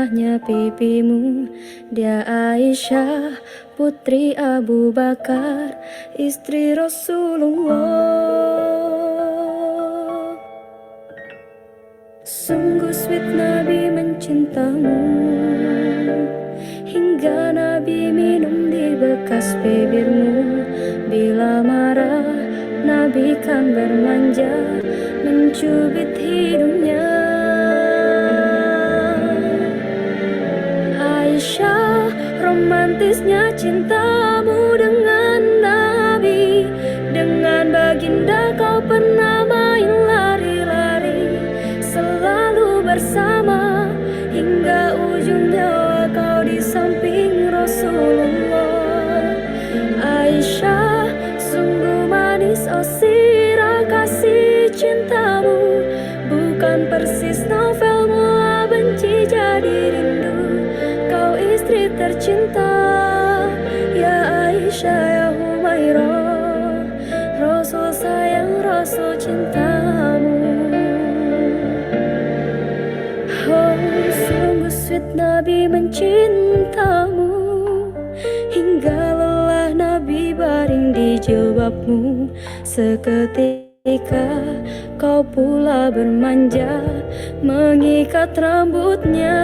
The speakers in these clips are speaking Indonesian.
indahnya pipimu. Dia Aisyah, putri Abu Bakar, istri Rasulullah. Sungguh sweet Nabi mencintamu, hingga Nabi minum di bekas bibirmu. Bila marah, Nabi kan bermanja, mencubit hidungnya. Aisyah, romantisnya cintamu dengan Nabi. Dengan baginda kau pernah main lari-lari, selalu bersama, hingga ujung nyawa kau di samping Rasulullah. Aisyah, sungguh manis oh sirah kasih cintamu, bukan persis novel mula benci jadi rindu. Kau istri tercinta, ya Aisyah ya Humairah, Rasul sayang, Rasul cintamu. Oh, sungguh sweet Nabi mencintamu, hingga lelah Nabi baring di jilbabmu. Seketika kau pula bermanja, mengikat rambutnya.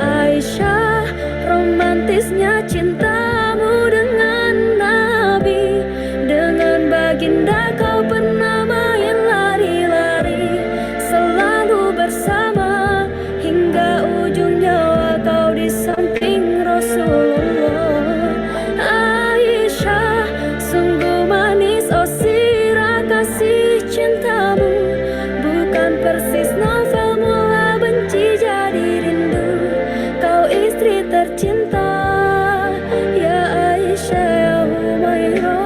Aisyah, romantisnya cintamu dengan Nabi. Dengan baginda kau pernah main lari-lari, selalu bersama, hingga ujung nyawa kau di samping Rasulullah. Aisyah, sungguh manis oh sirah kasih cintamu, bukan persis novel mula benci jadi rindu. Kau istri tercinta, ya Aisyah ya Humairah.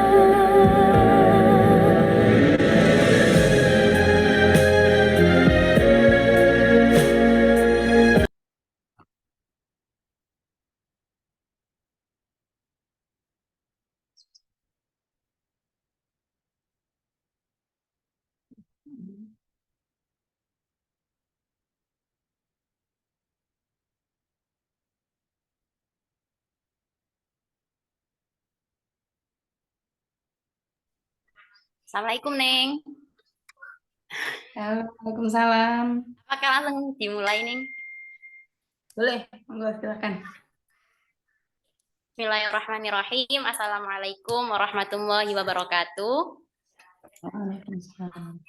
Assalamualaikum, Neng. Halo, Waalaikumsalam. Apakah langsung dimulai, Neng? Boleh, monggo silakan. Bismillahirrahmanirrahim. Assalamualaikum warahmatullahi wabarakatuh. Waalaikumsalam.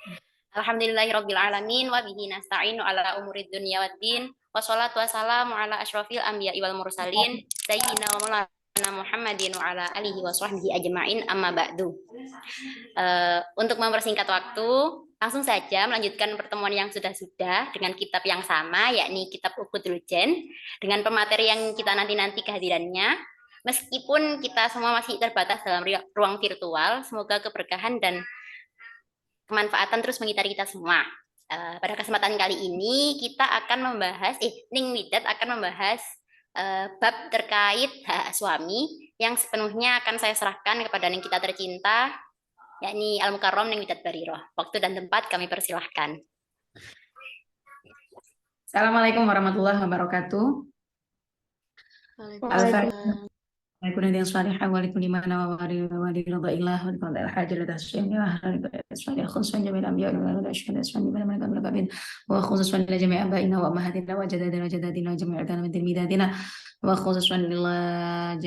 Alhamdulillahirrabbilalamin wa bihi nasta'inu ala umurid dunya waddin. Wassalatu wassalamu ala asyrafil anbiya'i wal mursalin sayyidina wa maulana Muhammadin wa ala alihi wa sahbihi ajma'in amma ba'du. Untuk mempersingkat waktu, langsung saja melanjutkan pertemuan yang sudah-sudah dengan kitab yang sama, yakni kitab Uqudul Jan, dengan pemateri yang kita nanti-nanti kehadirannya. Meskipun kita semua masih terbatas dalam ruang virtual, semoga keberkahan dan kemanfaatan terus mengitari kita semua. Pada kesempatan kali ini kita akan membahas, Ning Widat akan membahas bab terkait hak suami yang sepenuhnya akan saya serahkan kepada Ning kita tercinta, yakni Al-Mukarram Ning Widat Bariroh. Waktu dan tempat kami persilahkan. Assalamualaikum warahmatullahi wabarakatuh. Waalaikumsalam. Waalaikumsalam yang salihah wa likulli ma nawa wa ridha wa qadar hajat tasyin ya ahli khususan jami'il anbiya wa asyhadu anna muhammadan rasulullah wa khususan li jami'i abaina wa ummahatina wa jadadina wa jami'i tilmidatina wa khususan ila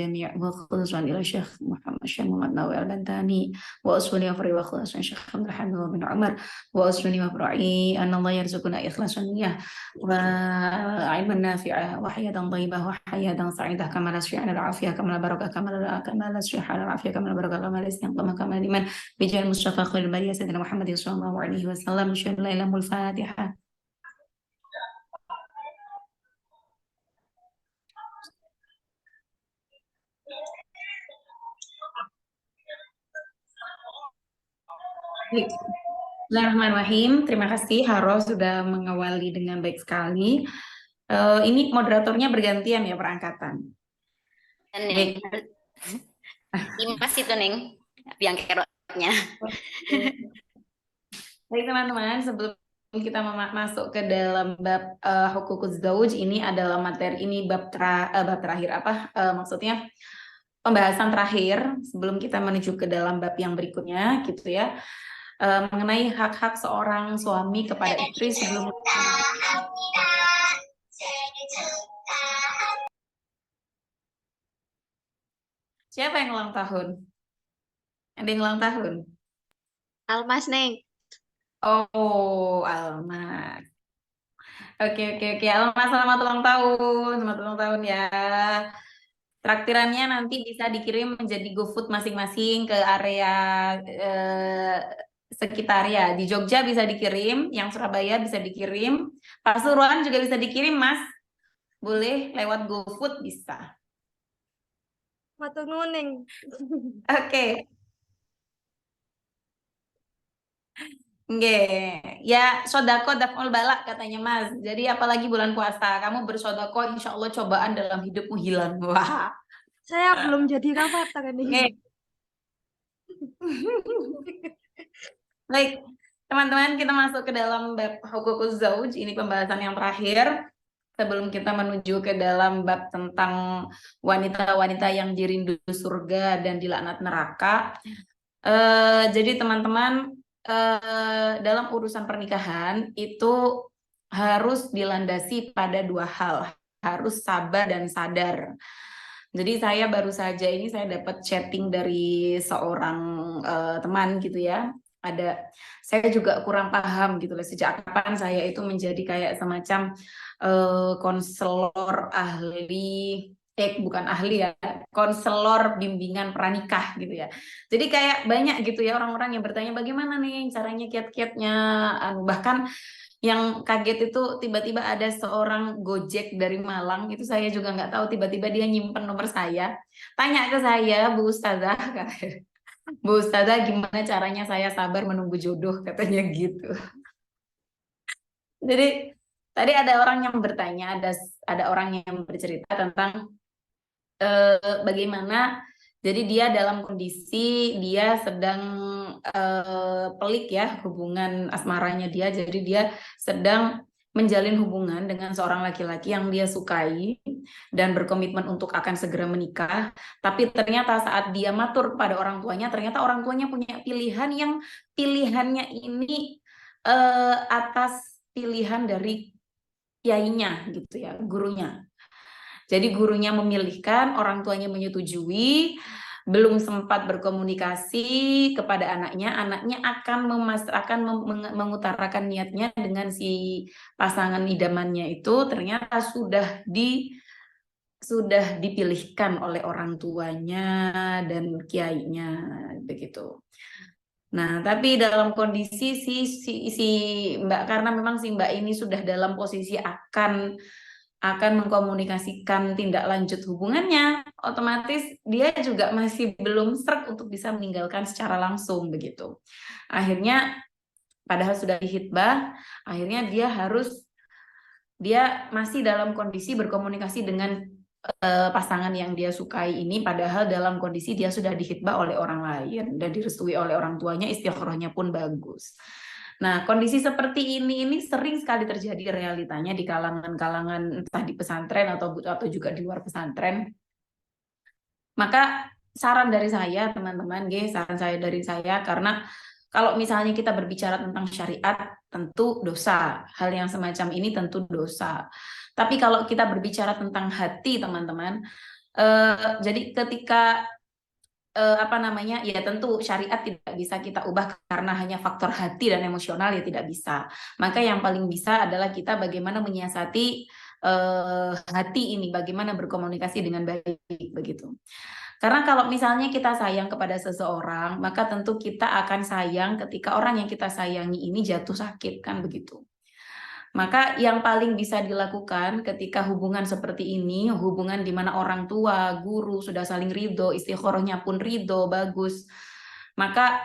Syekh Muhammad Nawawi Al-Bantani wa uswani wa fari wa khususan Syekh Abdul Hamid bin Umar wa uswani wa fari anna Allah yarzuquna ikhlasan niyyah wa ilman nafi'ah wa hayatan thayyibah wa hayatan sa'idah kama la syi'ana al-afiyah kama barakah kama la syi'ana al-afiyah kama barakah kama la istiqamah kama liman bijal Mustafa khairul bariyah sayyidina Muhammad sallallahu alaihi wasallam. Insyaallah Al-Fatihah. Bismillahirrahmanirrahim. Terima kasih Haro sudah mengawali dengan baik sekali. Ini moderatornya bergantian ya perangkatan. Neng. Imas itu Neng, yang kerotnya. Baik teman-teman, sebelum kita masuk ke dalam bab hukukuz zauj, ini adalah materi ini bab terakhir maksudnya pembahasan terakhir sebelum kita menuju ke dalam bab yang berikutnya gitu ya. Mengenai hak-hak seorang suami kepada istri sebelum siapa yang ulang tahun? Ada yang ulang tahun? Almas, Neng. Oh, Almas. Oke. Almas, selamat ulang tahun. Selamat ulang tahun ya. Traktirannya nanti bisa dikirim menjadi GoFood masing-masing ke area sekitar ya. Di Jogja bisa dikirim, yang Surabaya bisa dikirim, Pasuruan juga bisa dikirim, Mas. Boleh lewat GoFood bisa. Matur nuwun, Neng. Oke. Nggih, ya sodako daf'ul balak katanya Mas. Jadi apalagi bulan puasa, kamu bersodako insya Allah cobaan dalam hidupmu hilang. Wah. Saya belum jadi rafathar Oke. nih. Baik, teman-teman, kita masuk ke dalam bab hukukuz zauj. Ini pembahasan yang terakhir sebelum kita menuju ke dalam bab tentang wanita-wanita yang dirindu surga dan dilaknat neraka. Jadi teman-teman, dalam urusan pernikahan itu harus dilandasi pada dua hal, harus sabar dan sadar. Jadi saya baru saja ini saya dapat chatting dari seorang teman gitu ya. Saya juga kurang paham gitu loh, sejak kapan saya itu menjadi kayak semacam konselor ahli, bukan ahli ya, konselor bimbingan pranikah gitu ya. Jadi kayak banyak gitu ya orang-orang yang bertanya bagaimana nih caranya kiat-kiatnya, bahkan yang kaget itu tiba-tiba ada seorang Gojek dari Malang, itu saya juga nggak tahu, tiba-tiba dia nyimpen nomor saya, tanya ke saya, Bu Ustazah, Bu Ustazah gimana caranya saya sabar menunggu jodoh, katanya gitu. Jadi tadi ada orang yang bertanya, ada orang yang bercerita tentang bagaimana, jadi dia dalam kondisi dia sedang pelik ya hubungan asmaranya dia, jadi dia sedang menjalin hubungan dengan seorang laki-laki yang dia sukai dan berkomitmen untuk akan segera menikah, tapi ternyata saat dia matur pada orang tuanya, ternyata orang tuanya punya pilihan yang pilihannya ini atas pilihan dari kiainya gitu ya, gurunya. Jadi gurunya memilihkan, orang tuanya menyetujui, belum sempat berkomunikasi kepada anaknya akan mengutarakan niatnya dengan si pasangan idamannya itu, ternyata sudah dipilihkan oleh orang tuanya dan kiainya begitu. Nah, tapi dalam kondisi si Mbak, karena memang si Mbak ini sudah dalam posisi akan mengkomunikasikan tindak lanjut hubungannya, otomatis dia juga masih belum srek untuk bisa meninggalkan secara langsung begitu. Akhirnya padahal sudah dihitbah, akhirnya dia masih dalam kondisi berkomunikasi dengan pasangan yang dia sukai ini, padahal dalam kondisi dia sudah dihitbah oleh orang lain dan direstui oleh orang tuanya, istikharahnya pun bagus. Nah, kondisi seperti ini sering sekali terjadi realitanya di kalangan-kalangan entah di pesantren atau juga di luar pesantren. Maka saran dari saya, teman-teman, karena kalau misalnya kita berbicara tentang syariat, tentu dosa. Hal yang semacam ini tentu dosa. Tapi kalau kita berbicara tentang hati, teman-teman, jadi ketika ya tentu syariat tidak bisa kita ubah karena hanya faktor hati dan emosional, ya tidak bisa. Maka yang paling bisa adalah kita bagaimana menyiasati hati ini, bagaimana berkomunikasi dengan baik begitu. Karena kalau misalnya kita sayang kepada seseorang, maka tentu kita akan sayang ketika orang yang kita sayangi ini jatuh sakit, kan begitu. Maka yang paling bisa dilakukan ketika hubungan seperti ini, hubungan di mana orang tua, guru sudah saling ridho, istikharahnya pun ridho, bagus, maka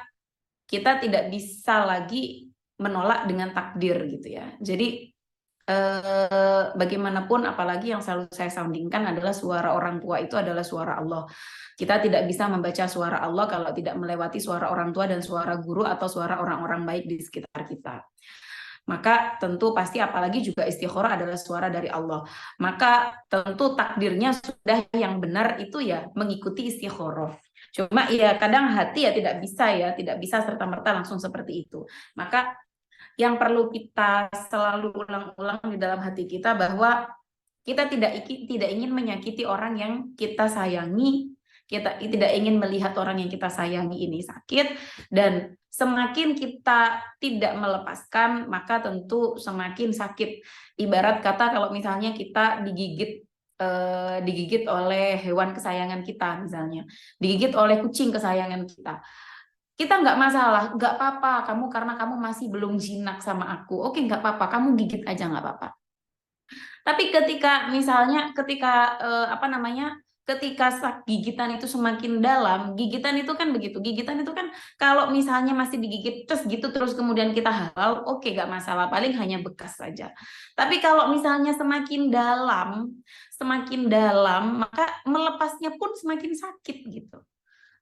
kita tidak bisa lagi menolak dengan takdir gitu ya. Jadi bagaimanapun, apalagi yang selalu saya soundingkan adalah suara orang tua itu adalah suara Allah. Kita tidak bisa membaca suara Allah kalau tidak melewati suara orang tua dan suara guru atau suara orang-orang baik di sekitar kita. Maka tentu pasti apalagi juga istikharah adalah suara dari Allah. Maka tentu takdirnya sudah yang benar itu ya mengikuti istikharah. Cuma ya kadang hati ya tidak bisa serta-merta langsung seperti itu. Maka yang perlu kita selalu ulang-ulang di dalam hati kita bahwa kita tidak ingin menyakiti orang yang kita sayangi, kita tidak ingin melihat orang yang kita sayangi ini sakit, dan semakin kita tidak melepaskan, maka tentu semakin sakit. Ibarat kata kalau misalnya kita digigit oleh hewan kesayangan kita, misalnya digigit oleh kucing kesayangan kita nggak masalah, nggak apa-apa, karena kamu masih belum jinak sama aku, oke nggak apa-apa, kamu gigit aja nggak apa-apa. Tapi ketika misalnya ketika gigitan itu semakin dalam, gigitan itu kan begitu. Gigitan itu kan kalau misalnya masih digigit terus kemudian kita halal, oke nggak masalah, paling hanya bekas saja. Tapi kalau misalnya semakin dalam, maka melepasnya pun semakin sakit gitu.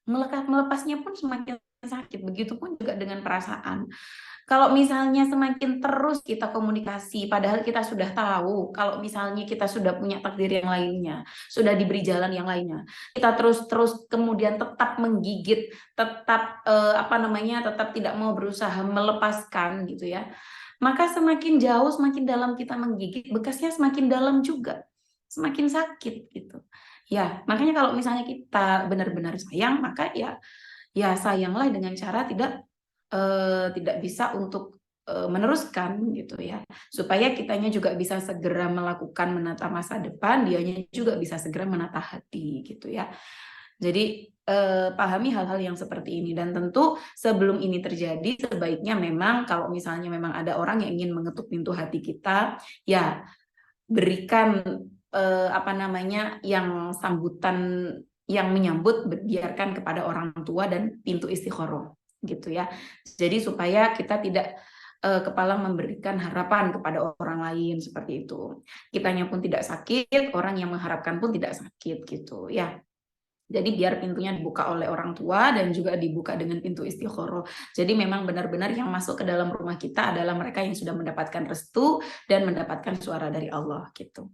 Melepasnya pun semakin sakit. Begitupun juga dengan perasaan. Kalau misalnya semakin terus kita komunikasi, padahal kita sudah tahu, kalau misalnya kita sudah punya takdir yang lainnya, sudah diberi jalan yang lainnya, kita terus kemudian tetap menggigit, tetap tetap tidak mau berusaha melepaskan gitu ya. Maka semakin jauh, semakin dalam kita menggigit, bekasnya semakin dalam juga, semakin sakit gitu. Ya, makanya kalau misalnya kita benar-benar sayang, maka ya sayanglah dengan cara tidak bisa untuk meneruskan gitu ya, supaya kitanya juga bisa segera melakukan menata masa depan, dianya juga bisa segera menata hati gitu ya. Jadi pahami hal-hal yang seperti ini, dan tentu sebelum ini terjadi sebaiknya memang kalau misalnya memang ada orang yang ingin mengetuk pintu hati kita, ya berikan yang sambutan yang menyambut, biarkan kepada orang tua dan pintu istikharah gitu ya. Jadi supaya kita tidak kepala memberikan harapan kepada orang lain seperti itu. Kitanya pun tidak sakit, orang yang mengharapkan pun tidak sakit gitu ya. Jadi biar pintunya dibuka oleh orang tua dan juga dibuka dengan pintu istikharah. Jadi memang benar-benar yang masuk ke dalam rumah kita adalah mereka yang sudah mendapatkan restu dan mendapatkan suara dari Allah gitu.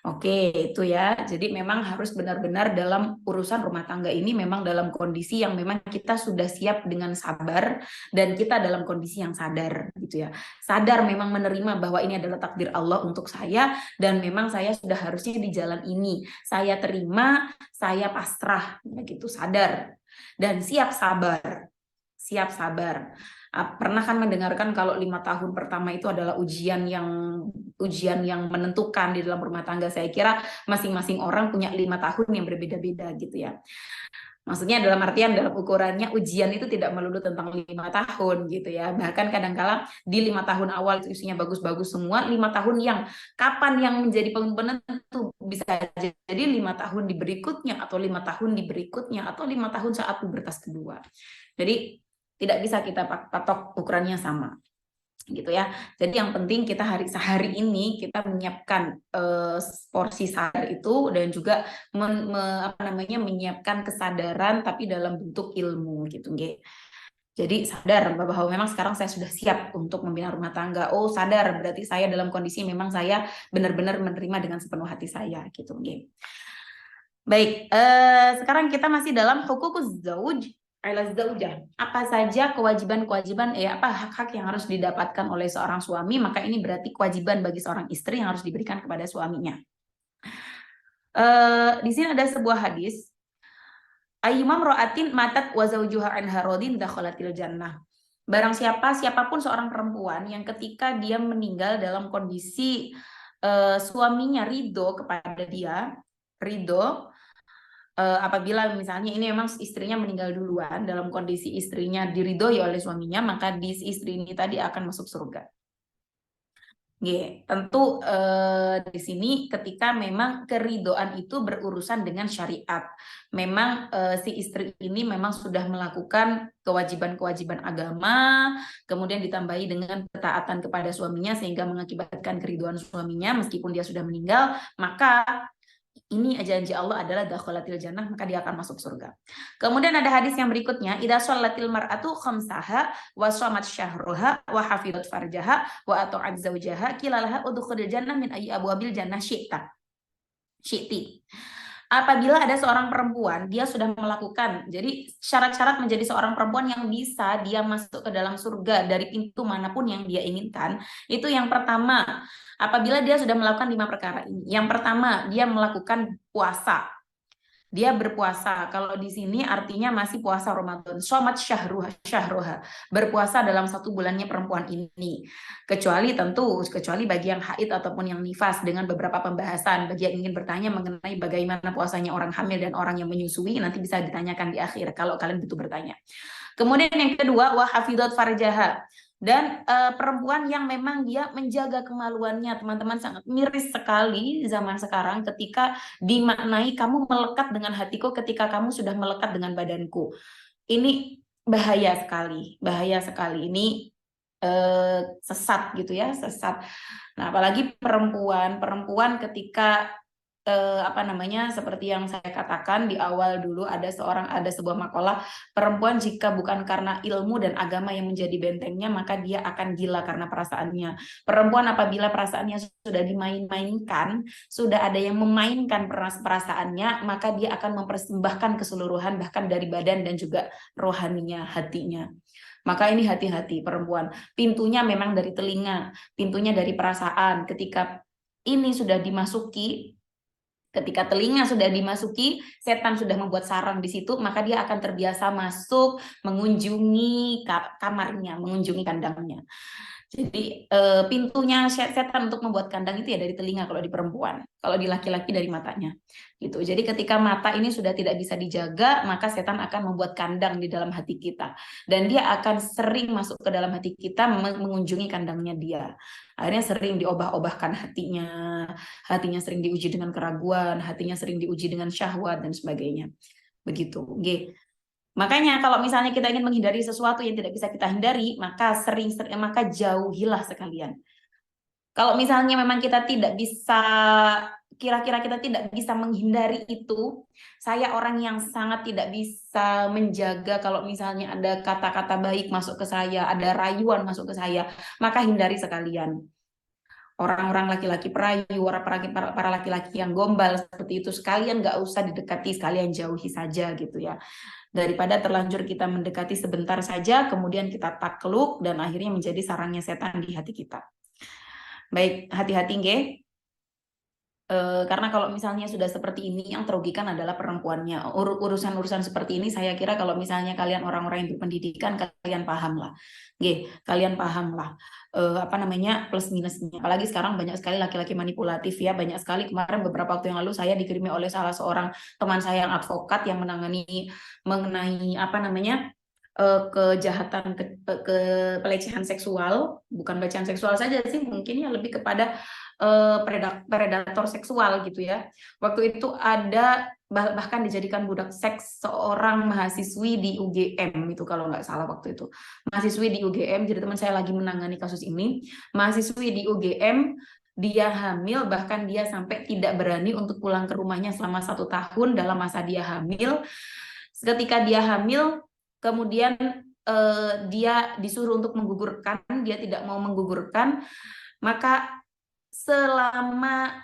Oke, itu ya. Jadi memang harus benar-benar dalam urusan rumah tangga ini memang dalam kondisi yang memang kita sudah siap dengan sabar, dan kita dalam kondisi yang sadar gitu ya. Sadar memang menerima bahwa ini adalah takdir Allah untuk saya, dan memang saya sudah harusnya di jalan ini. Saya terima, saya pasrah begitu, sadar dan siap sabar. Siap sabar. Pernah kan mendengarkan kalau 5 tahun pertama itu adalah ujian yang menentukan di dalam rumah tangga. Saya kira masing-masing orang punya 5 tahun yang berbeda-beda gitu ya. Maksudnya dalam artian dalam ukurannya ujian itu tidak melulu tentang 5 tahun gitu ya. Bahkan kadang-kala di 5 tahun awal itu isinya bagus-bagus semua, 5 tahun yang kapan yang menjadi penentu bisa jadi 5 tahun di berikutnya, atau 5 tahun di berikutnya, atau 5 tahun saat pubertas kedua. Jadi tidak bisa kita patok ukurannya sama gitu ya. Jadi yang penting kita sehari ini kita menyiapkan porsi sadar itu, dan juga menyiapkan kesadaran tapi dalam bentuk ilmu gitu nggih. Jadi sadar bahwa memang sekarang saya sudah siap untuk membina rumah tangga. Oh, sadar berarti saya dalam kondisi memang saya benar-benar menerima dengan sepenuh hati saya gitu nggih. Baik, sekarang kita masih dalam hukukuz zauj ala zaujah. Apa saja kewajiban-kewajiban, apa hak-hak yang harus didapatkan oleh seorang suami, maka ini berarti kewajiban bagi seorang istri yang harus diberikan kepada suaminya. Di sini ada sebuah hadis, ayyumam ro'atin matat wa zaujuha anha radin dakhalatil jannah. Barang siapapun seorang perempuan yang ketika dia meninggal dalam kondisi suaminya ridho kepada dia, apabila misalnya ini memang istrinya meninggal duluan dalam kondisi istrinya diridhoi oleh suaminya, maka istri ini tadi akan masuk surga. Tentu di sini ketika memang keridhaan itu berurusan dengan syariat, memang si istri ini memang sudah melakukan kewajiban-kewajiban agama, kemudian ditambahi dengan ketaatan kepada suaminya sehingga mengakibatkan keridhaan suaminya meskipun dia sudah meninggal, maka ini janji Allah adalah dakhalatil jannah, maka dia akan masuk surga. Kemudian ada hadis yang berikutnya, idza shallatil mar'atu khamsaha wa shamat syahruha wa hafizat farjaha wa ata'at zawjaha qilalaha udkhulil jannah min ayyi abwabil jannah syi'ti. Apabila ada seorang perempuan, dia sudah melakukan, jadi syarat-syarat menjadi seorang perempuan yang bisa dia masuk ke dalam surga dari pintu manapun yang dia inginkan, itu yang pertama, apabila dia sudah melakukan 5 perkara ini. Yang pertama, dia melakukan puasa. Dia berpuasa. Kalau di sini artinya masih puasa Ramadan. Shamat syahruha. Berpuasa dalam 1 bulannya perempuan ini. Kecuali bagi yang haid ataupun yang nifas, dengan beberapa pembahasan. Bagi yang ingin bertanya mengenai bagaimana puasanya orang hamil dan orang yang menyusui, nanti bisa ditanyakan di akhir kalau kalian butuh bertanya. Kemudian yang kedua, wa hafizat farjaha. Dan perempuan yang memang dia menjaga kemaluannya, teman-teman, sangat miris sekali zaman sekarang ketika dimaknai kamu melekat dengan hatiku ketika kamu sudah melekat dengan badanku. Ini bahaya sekali ini, sesat gitu ya, sesat. Nah, apalagi perempuan ketika seperti yang saya katakan di awal dulu, ada sebuah makalah, perempuan jika bukan karena ilmu dan agama yang menjadi bentengnya, maka dia akan gila karena perasaannya. Perempuan apabila perasaannya sudah dimain-mainkan, sudah ada yang memainkan perasaannya, maka dia akan mempersembahkan keseluruhan, bahkan dari badan dan juga rohaninya, hatinya. Maka ini hati-hati perempuan. Pintunya memang dari telinga, pintunya dari perasaan. Ketika ini sudah dimasuki, ketika telinga sudah dimasuki, setan sudah membuat sarang di situ, maka dia akan terbiasa masuk, mengunjungi kamarnya, mengunjungi kandangnya. Jadi pintunya setan untuk membuat kandang itu ya dari telinga kalau di perempuan, kalau di laki-laki dari matanya. Gitu. Jadi ketika mata ini sudah tidak bisa dijaga, maka setan akan membuat kandang di dalam hati kita. Dan dia akan sering masuk ke dalam hati kita, mengunjungi kandangnya dia. Akhirnya sering diobah-obahkan hatinya sering diuji dengan keraguan, hatinya sering diuji dengan syahwat dan sebagainya. Begitu. Oke. Makanya kalau misalnya kita ingin menghindari sesuatu yang tidak bisa kita hindari, maka maka jauhilah sekalian. Kalau misalnya memang kita tidak bisa, kira-kira kita tidak bisa menghindari itu, saya orang yang sangat tidak bisa menjaga kalau misalnya ada kata-kata baik masuk ke saya, ada rayuan masuk ke saya, maka hindari sekalian. Orang-orang laki-laki perayu, para laki-laki yang gombal seperti itu, sekalian nggak usah didekati, sekalian jauhi saja gitu ya. Daripada terlanjur kita mendekati sebentar saja, kemudian kita takluk dan akhirnya menjadi sarangnya setan di hati kita. Baik, hati-hati nggih. Karena kalau misalnya sudah seperti ini, yang terugikan adalah perempuannya. Urusan-urusan seperti ini saya kira kalau misalnya kalian orang-orang yang berpendidikan, kalian paham lah. Kalian paham lah plus minusnya. Apalagi sekarang banyak sekali laki-laki manipulatif ya, banyak sekali. Kemarin beberapa waktu yang lalu saya dikirimi oleh salah seorang teman saya yang advokat yang menangani mengenai kejahatan, pelecehan seksual, bukan pelecehan seksual saja sih, mungkin ya lebih kepada predator seksual gitu ya. Waktu itu ada bahkan dijadikan budak seks seorang mahasiswi di UGM itu kalau nggak salah waktu itu. Mahasiswi di UGM, jadi teman saya lagi menangani kasus ini. Mahasiswi di UGM, dia hamil, bahkan dia sampai tidak berani untuk pulang ke rumahnya selama 1 tahun dalam masa dia hamil. Ketika dia hamil, kemudian dia disuruh untuk menggugurkan, dia tidak mau menggugurkan, maka selama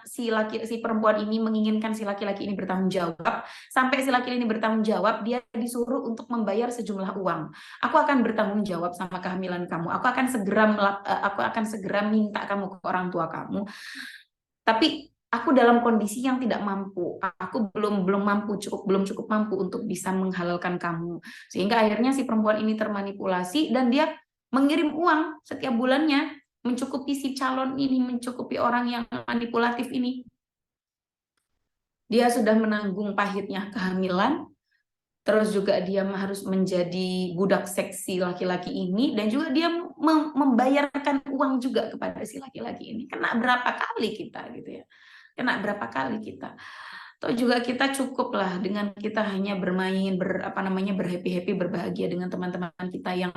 si perempuan ini menginginkan si laki-laki ini bertanggung jawab, sampai si laki-laki ini bertanggung jawab, dia disuruh untuk membayar sejumlah uang. Aku akan bertanggung jawab sama kehamilan kamu. Aku akan segera minta kamu ke orang tua kamu. Tapi aku dalam kondisi yang tidak mampu. Aku belum cukup mampu untuk bisa menghalalkan kamu. Sehingga akhirnya si perempuan ini termanipulasi dan dia mengirim uang setiap bulannya mencukupi si calon ini, mencukupi orang yang manipulatif ini. Dia sudah menanggung pahitnya kehamilan, terus juga dia harus menjadi budak seksi laki-laki ini, dan juga dia membayarkan uang juga kepada si laki-laki ini. Kena berapa kali kita gitu ya? Kena berapa kali kita? Atau juga kita cukuplah dengan kita hanya bermain, berhappy-happy, berbahagia dengan teman-teman kita yang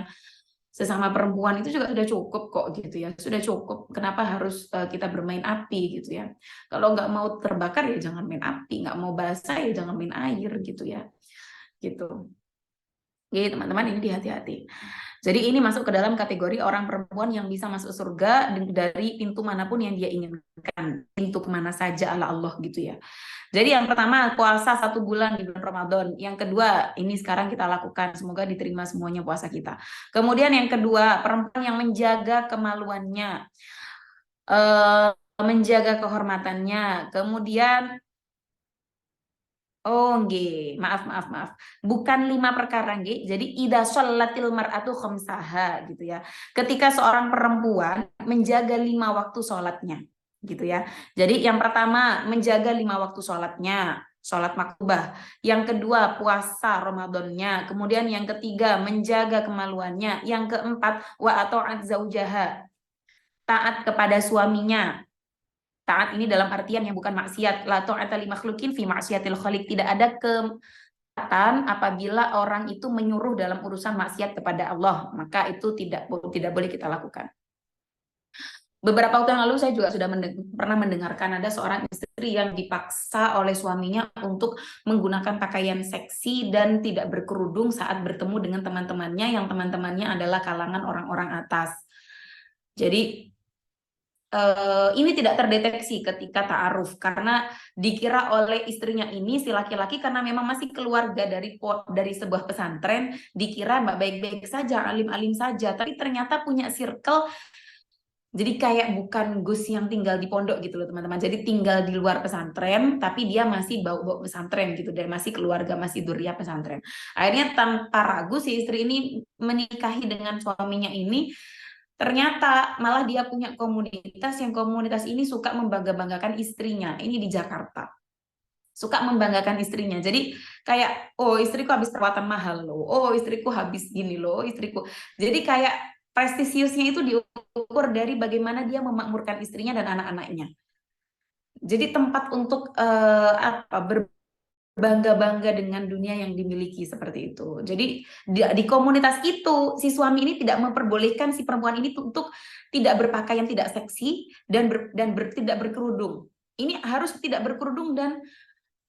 sesama perempuan itu juga sudah cukup kok gitu ya, sudah cukup. Kenapa harus kita bermain api gitu ya? Kalau nggak mau terbakar ya jangan main api, nggak mau basah ya jangan main air gitu ya, gitu. Jadi teman-teman ini dihati-hati. Jadi ini masuk ke dalam kategori orang perempuan yang bisa masuk surga dari pintu manapun yang dia inginkan, pintu kemana saja ala Allah gitu ya. Jadi yang pertama puasa 1 bulan di bulan Ramadan. Yang kedua ini sekarang kita lakukan, semoga diterima semuanya puasa kita. Kemudian yang kedua perempuan yang menjaga kemaluannya, menjaga kehormatannya. Kemudian oh, nggih. Maaf. Bukan 5 perkara, nggih. Jadi idza shallatil mar'atu khamsaha gitu ya. Ketika seorang perempuan menjaga 5 waktu sholatnya gitu ya. Jadi yang pertama menjaga 5 waktu sholatnya, sholat maktubah. Yang kedua puasa Ramadannya. Kemudian yang ketiga menjaga kemaluannya. Yang keempat wa ata'at zaujaha, taat kepada suaminya. Taat ini dalam artian yang bukan maksiat. La ta'ata li makhluqin fi maksiatil khaliq. Tidak ada ketaatan apabila orang itu menyuruh dalam urusan maksiat kepada Allah, maka itu tidak boleh kita lakukan. Beberapa waktu yang lalu saya juga sudah pernah mendengarkan ada seorang istri yang dipaksa oleh suaminya untuk menggunakan pakaian seksi dan tidak berkerudung saat bertemu dengan teman-temannya yang teman-temannya adalah kalangan orang-orang atas. Jadi ini tidak terdeteksi ketika ta'aruf karena dikira oleh istrinya ini si laki-laki karena memang masih keluarga dari sebuah pesantren, dikira mbak baik-baik saja, alim-alim saja, tapi ternyata punya circle. Jadi kayak bukan Gus yang tinggal di pondok gitu loh teman-teman. Jadi tinggal di luar pesantren tapi dia masih bau-bau pesantren gitu dan masih keluarga, masih dzurriyyah pesantren. Akhirnya tanpa ragu si istri ini menikahi dengan suaminya ini. Ternyata malah dia punya komunitas yang komunitas ini suka membangga-banggakan istrinya. Ini di Jakarta. Suka membanggakan istrinya. Jadi kayak, oh istriku habis perawatan mahal loh. Oh istriku habis gini loh, istriku. Jadi kayak prestisiusnya itu diukur dari bagaimana dia memakmurkan istrinya dan anak-anaknya. Jadi tempat untuk bangga-bangga dengan dunia yang dimiliki seperti itu. Jadi di komunitas itu si suami ini tidak memperbolehkan si perempuan ini untuk tidak berpakaian tidak seksi dan tidak berkerudung. Ini harus tidak berkerudung dan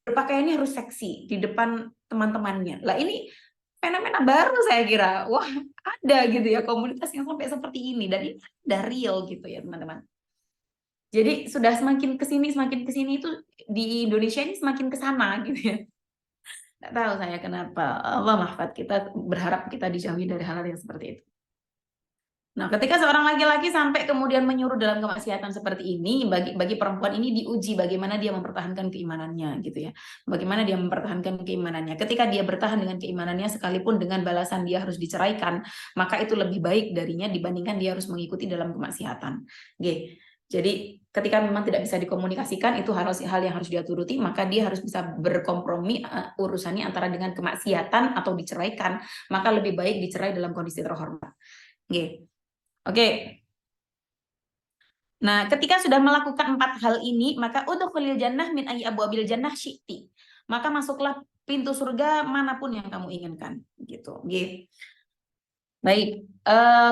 berpakaiannya harus seksi di depan teman-temannya. Lah ini fenomena baru saya kira. Wah, ada gitu ya komunitas yang sampai seperti ini dan ini udah real gitu ya, teman-teman. Jadi sudah semakin kesini itu di Indonesia ini semakin ke sana gitu ya. Nggak tahu saya kenapa. Allah mahfad, kita berharap kita dijauhi dari hal-hal yang seperti itu. Nah, ketika seorang laki-laki sampai kemudian menyuruh dalam kemaksiatan seperti ini, bagi perempuan ini diuji bagaimana dia mempertahankan keimanannya gitu ya. Bagaimana dia mempertahankan keimanannya. Ketika dia bertahan dengan keimanannya sekalipun dengan balasan dia harus diceraikan, maka itu lebih baik darinya dibandingkan dia harus mengikuti dalam kemaksiatan. Oke. Jadi ketika memang tidak bisa dikomunikasikan itu hal yang harus dia turuti, maka dia harus bisa berkompromi urusannya antara dengan kemaksiatan atau diceraikan, maka lebih baik dicerai dalam kondisi terhormat. Oke. Nah, ketika sudah melakukan 4 hal ini, maka udkhulil jannah min ayyi abwabil jannah syi'ti. Maka masuklah pintu surga manapun yang kamu inginkan, gitu. Baik,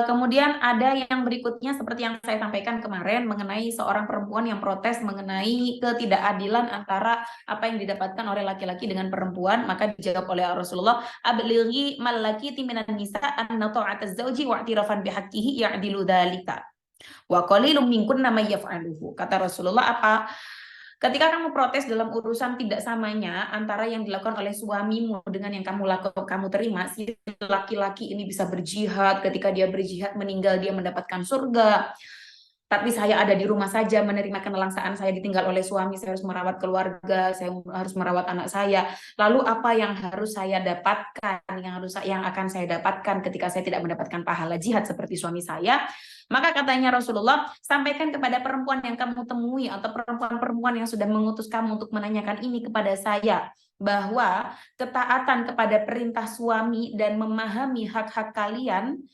kemudian ada yang berikutnya seperti yang saya sampaikan kemarin mengenai seorang perempuan yang protes mengenai ketidakadilan antara apa yang didapatkan oleh laki-laki dengan perempuan, maka dijawab oleh Rasulullah, ablighi malaki minan nisa anna ta'ataz zauji wa i'tirafan bihaqqihi ya'dilu dzalika wa qalilum minkunna may yaf'aluhu. Kata Rasulullah apa? Ketika kamu protes dalam urusan tidak samanya antara yang dilakukan oleh suamimu dengan yang kamu terima, si laki-laki ini bisa berjihad, ketika dia berjihad meninggal dia mendapatkan surga. Tapi saya ada di rumah saja menerima kenelangsaan saya ditinggal oleh suami, saya harus merawat keluarga, saya harus merawat anak saya. Lalu apa yang harus saya dapatkan, yang akan saya dapatkan ketika saya tidak mendapatkan pahala jihad seperti suami saya? Maka katanya Rasulullah, sampaikan kepada perempuan yang kamu temui atau perempuan-perempuan yang sudah mengutus kamu untuk menanyakan ini kepada saya, bahwa ketaatan kepada perintah suami dan memahami hak-hak kalian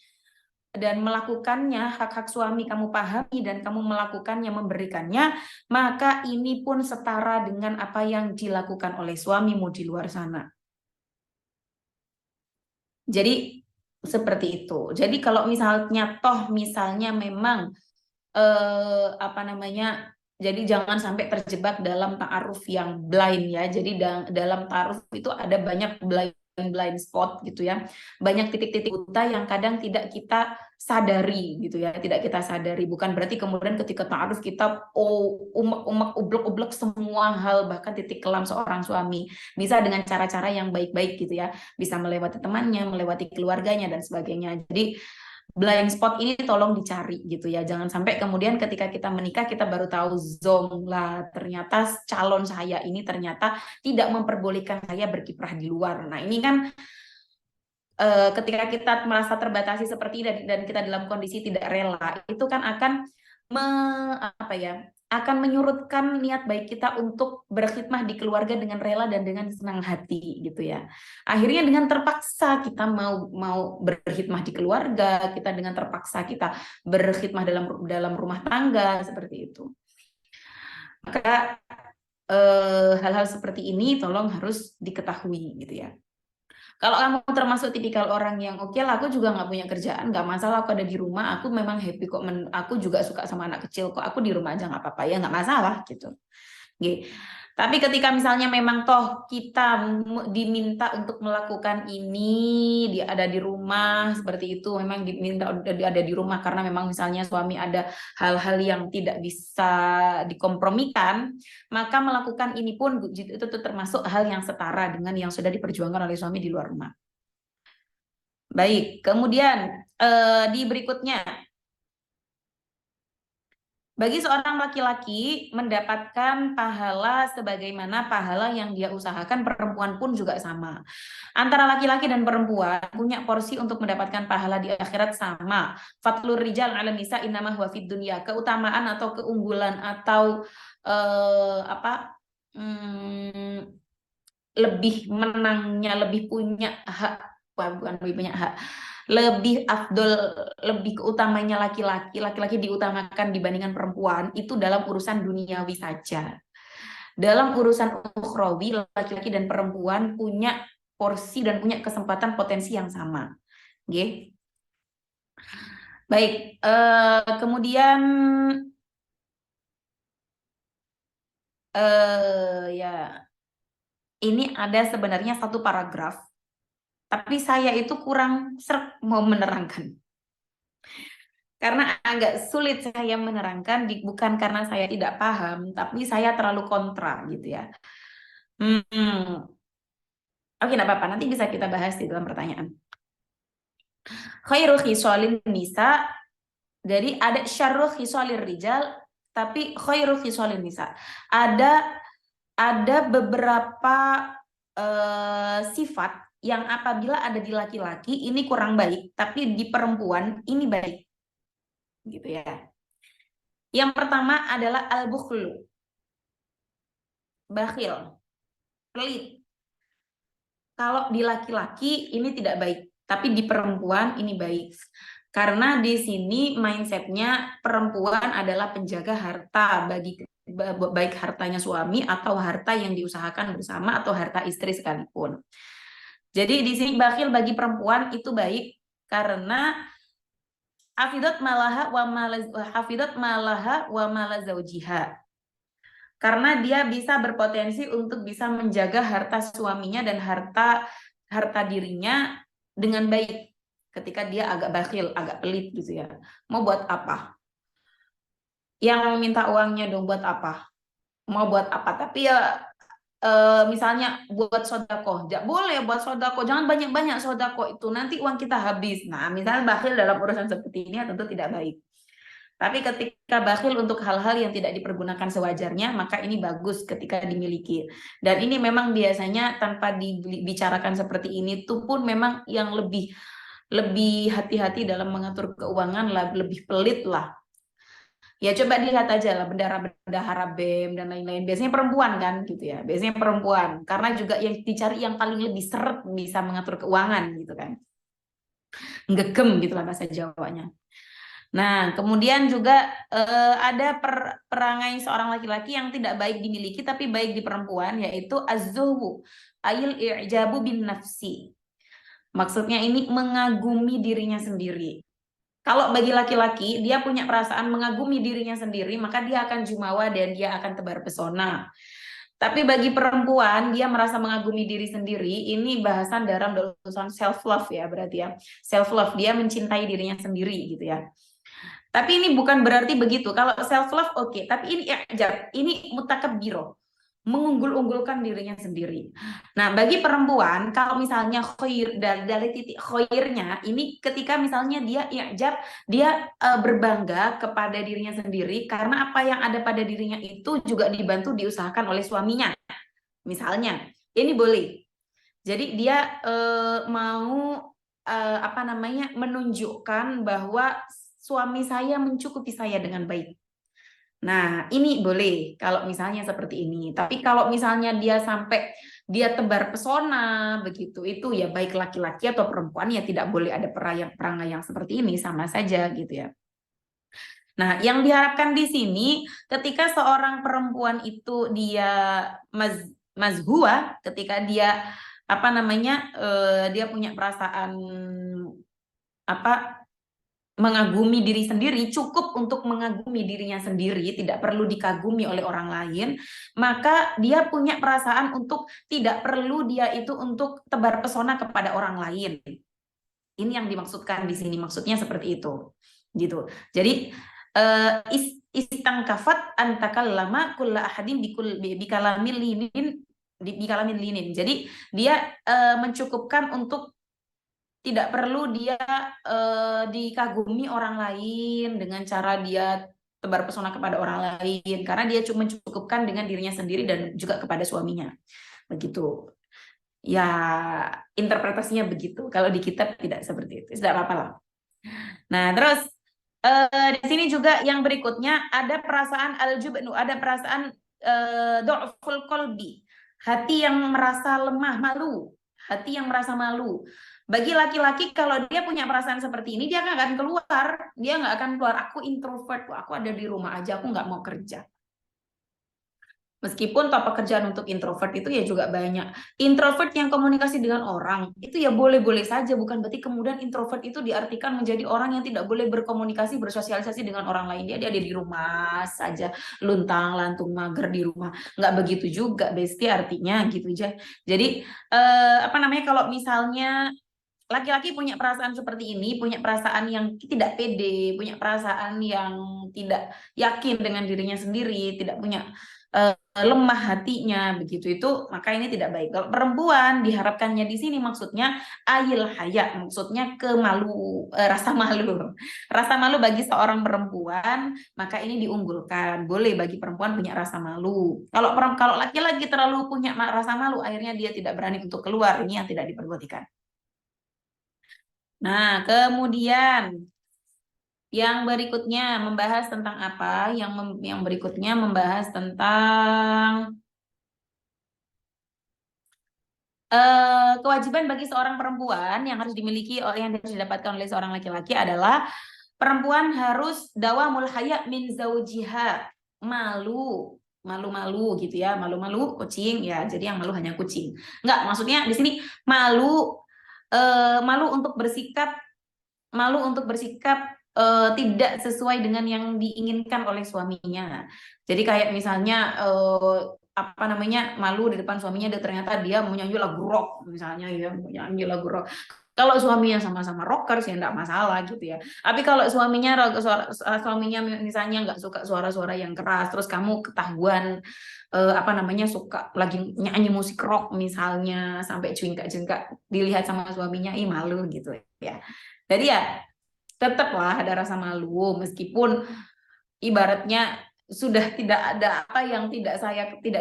dan melakukannya, hak-hak suami kamu pahami dan kamu melakukannya, memberikannya, maka ini pun setara dengan apa yang dilakukan oleh suamimu di luar sana. Jadi Seperti itu. Jadi kalau misalnya memang apa namanya, jadi jangan sampai terjebak dalam ta'aruf yang blind ya. Jadi dalam ta'aruf itu ada banyak blind spot gitu ya. Banyak titik-titik buta yang kadang tidak kita sadari gitu ya, tidak kita sadari. Bukan berarti kemudian ketika ta'aruf kita umek-umek, ublek-ublek semua hal, bahkan titik kelam seorang suami. Bisa dengan cara-cara yang baik-baik gitu ya. Bisa melewati temannya, melewati keluarganya dan sebagainya. Jadi blind spot ini tolong dicari gitu ya. Jangan sampai kemudian ketika kita menikah kita baru tahu zong lah, ternyata calon saya ini ternyata tidak memperbolehkan saya berkiprah di luar. Nah, ini kan ketika kita merasa terbatasi seperti ini dan kita dalam kondisi tidak rela, itu kan akan akan menyurutkan niat baik kita untuk berkhidmah di keluarga dengan rela dan dengan senang hati gitu ya. Akhirnya dengan terpaksa kita mau berkhidmah di keluarga, kita dengan terpaksa kita berkhidmah dalam rumah tangga seperti itu. Maka hal-hal seperti ini tolong harus diketahui gitu ya. Kalau kamu termasuk tipikal orang yang oke lah, aku juga nggak punya kerjaan, nggak masalah, aku ada di rumah, aku memang happy kok, aku juga suka sama anak kecil kok, aku di rumah aja nggak apa-apa ya, nggak masalah gitu. Oke. Tapi ketika misalnya memang toh kita diminta untuk melakukan ini, dia ada di rumah seperti itu, memang diminta ada di rumah karena memang misalnya suami ada hal-hal yang tidak bisa dikompromikan, maka melakukan ini pun itu termasuk hal yang setara dengan yang sudah diperjuangkan oleh suami di luar rumah. Baik, kemudian di berikutnya, bagi seorang laki-laki mendapatkan pahala sebagaimana pahala yang dia usahakan, perempuan pun juga sama. Antara laki-laki dan perempuan punya porsi untuk mendapatkan pahala di akhirat sama. Fatlur rijal 'ala nisa innama huwa fid dunya. Keutamaan atau keunggulan atau lebih menangnya, lebih punya hak, bukan lebih banyak hak, lebih afdol, lebih keutamanya laki-laki diutamakan dibandingkan perempuan itu dalam urusan duniawi saja. Dalam urusan ukhrawi, laki-laki dan perempuan punya porsi dan punya kesempatan potensi yang sama. Oke. Baik, kemudian ya ini ada sebenarnya satu paragraf, tapi saya itu kurang srek mau menerangkan. Karena agak sulit saya menerangkan, bukan karena saya tidak paham, tapi saya terlalu kontra gitu ya. Oke, enggak apa-apa, nanti bisa kita bahas di dalam pertanyaan. Khairu khisalin nisa, jadi ada syarru khisalir rijal, tapi khairu khisalin nisa. Ada beberapa sifat yang apabila ada di laki-laki ini kurang baik, tapi di perempuan ini baik. Gitu ya. Yang pertama adalah al-bukhlu. Bakhil. Pelit. Kalau di laki-laki ini tidak baik, tapi di perempuan ini baik. Karena di sini mindsetnya perempuan adalah penjaga harta, baik hartanya suami atau harta yang diusahakan bersama atau harta istri sekalipun. Jadi di sini bakhil bagi perempuan itu baik karena hafidat malaha wa mala zaujiha. Karena dia bisa berpotensi untuk bisa menjaga harta suaminya dan harta dirinya dengan baik ketika dia agak bakhil, agak pelit gitu ya. Mau buat apa? Yang minta uangnya dong buat apa? Mau buat apa? Tapi ya misalnya buat sodako, boleh buat sodako, jangan banyak-banyak sodako itu, nanti uang kita habis. Nah, misalnya bakhil dalam urusan seperti ini tentu tidak baik. Tapi ketika bakhil untuk hal-hal yang tidak dipergunakan sewajarnya, maka ini bagus ketika dimiliki. Dan ini memang biasanya tanpa dibicarakan seperti ini tuh pun memang yang lebih hati-hati dalam mengatur keuangan, lebih pelit lah. Ya coba dilihat aja lah bendahara BEM dan lain-lain. Biasanya perempuan kan gitu ya. Biasanya perempuan. Karena juga yang dicari yang paling lebih seret bisa mengatur keuangan gitu kan. Ngegem gitu lah bahasa Jawanya. Nah, kemudian juga ada perangai seorang laki-laki yang tidak baik dimiliki tapi baik di perempuan, yaitu az-zuhwu, ayil i'jabu bin nafsi. Maksudnya ini mengagumi dirinya sendiri. Kalau bagi laki-laki, dia punya perasaan mengagumi dirinya sendiri, maka dia akan jumawa dan dia akan tebar pesona. Tapi bagi perempuan, dia merasa mengagumi diri sendiri, ini bahasan dalam dosen self-love ya, berarti ya. Self-love, dia mencintai dirinya sendiri gitu ya. Tapi ini bukan berarti begitu. Kalau self-love oke, tapi ini i'jab, ini mutakabbiro, mengunggul-unggulkan dirinya sendiri. Nah, bagi perempuan, kalau misalnya khair dari titik khairnya, ini ketika misalnya dia i'jab, dia berbangga kepada dirinya sendiri karena apa yang ada pada dirinya itu juga dibantu diusahakan oleh suaminya. Misalnya, ini boleh. Jadi dia mau apa namanya menunjukkan bahwa suami saya mencukupi saya dengan baik. Nah, ini boleh kalau misalnya seperti ini. Tapi kalau misalnya dia sampai dia tebar pesona begitu, itu ya baik laki-laki atau perempuan ya tidak boleh ada perangai yang seperti ini, sama saja gitu ya. Nah, yang diharapkan di sini ketika seorang perempuan itu dia mazhua, ketika dia apa namanya dia punya perasaan apa mengagumi diri sendiri, cukup untuk mengagumi dirinya sendiri, tidak perlu dikagumi oleh orang lain, maka dia punya perasaan untuk tidak perlu dia itu untuk tebar pesona kepada orang lain. Ini yang dimaksudkan di sini, maksudnya seperti itu. Gitu. Jadi istangkafat antakallama kulla ahadin bikalamin linin. Jadi dia mencukupkan untuk tidak perlu dia dikagumi orang lain dengan cara dia tebar pesona kepada orang lain, karena dia cuma mencukupkan dengan dirinya sendiri dan juga kepada suaminya. Begitu. Ya, interpretasinya begitu. Kalau di kitab tidak seperti itu. Tidak apa-apa lah. Nah, terus di sini juga yang berikutnya ada perasaan al-jubnu, ada perasaan du'ful qalbi, hati yang merasa lemah, malu, hati yang merasa malu. Bagi laki-laki kalau dia punya perasaan seperti ini, dia nggak akan keluar, dia nggak akan keluar. Aku introvert, aku ada di rumah aja, aku nggak mau kerja. Meskipun toh pekerjaan untuk introvert itu ya juga banyak. Introvert yang komunikasi dengan orang, itu ya boleh-boleh saja. Bukan berarti kemudian introvert itu diartikan menjadi orang yang tidak boleh berkomunikasi, bersosialisasi dengan orang lain. Dia ada di rumah saja, luntang, lantung, mager di rumah. Nggak begitu juga, Besti, artinya gitu aja. Jadi, apa namanya, kalau misalnya laki-laki punya perasaan seperti ini, punya perasaan yang tidak pede, punya perasaan yang tidak yakin dengan dirinya sendiri, tidak punya lemah hatinya, begitu itu, maka ini tidak baik. Kalau perempuan diharapkannya di sini maksudnya ayil haya, maksudnya kemalu, rasa malu. Rasa malu bagi seorang perempuan, maka ini diunggulkan. Boleh bagi perempuan punya rasa malu. Kalau laki-laki terlalu punya rasa malu, akhirnya dia tidak berani untuk keluar. Ini yang tidak diperbolehkan. Nah, kemudian yang berikutnya membahas tentang apa? Yang berikutnya membahas tentang kewajiban bagi seorang perempuan yang harus dimiliki yang harus didapatkan oleh seorang laki-laki adalah perempuan harus dawamul haya min zaujiha, malu gitu ya, malu kucing ya, jadi yang malu hanya kucing. Enggak, maksudnya di sini malu untuk bersikap tidak sesuai dengan yang diinginkan oleh suaminya. Jadi kayak misalnya apa namanya, malu di depan suaminya ternyata dia menyanyi lagu rock misalnya ya, menyanyi lagu rock. Kalau suaminya sama-sama rockers ya enggak masalah gitu ya. Tapi kalau suaminya misalnya nggak suka suara-suara yang keras, terus kamu ketahuan apa namanya suka lagi nyanyi musik rock misalnya sampai jengkak-jengkak dilihat sama suaminya, malu gitu ya. Jadi ya tetaplah ada rasa malu meskipun ibaratnya sudah tidak ada apa yang tidak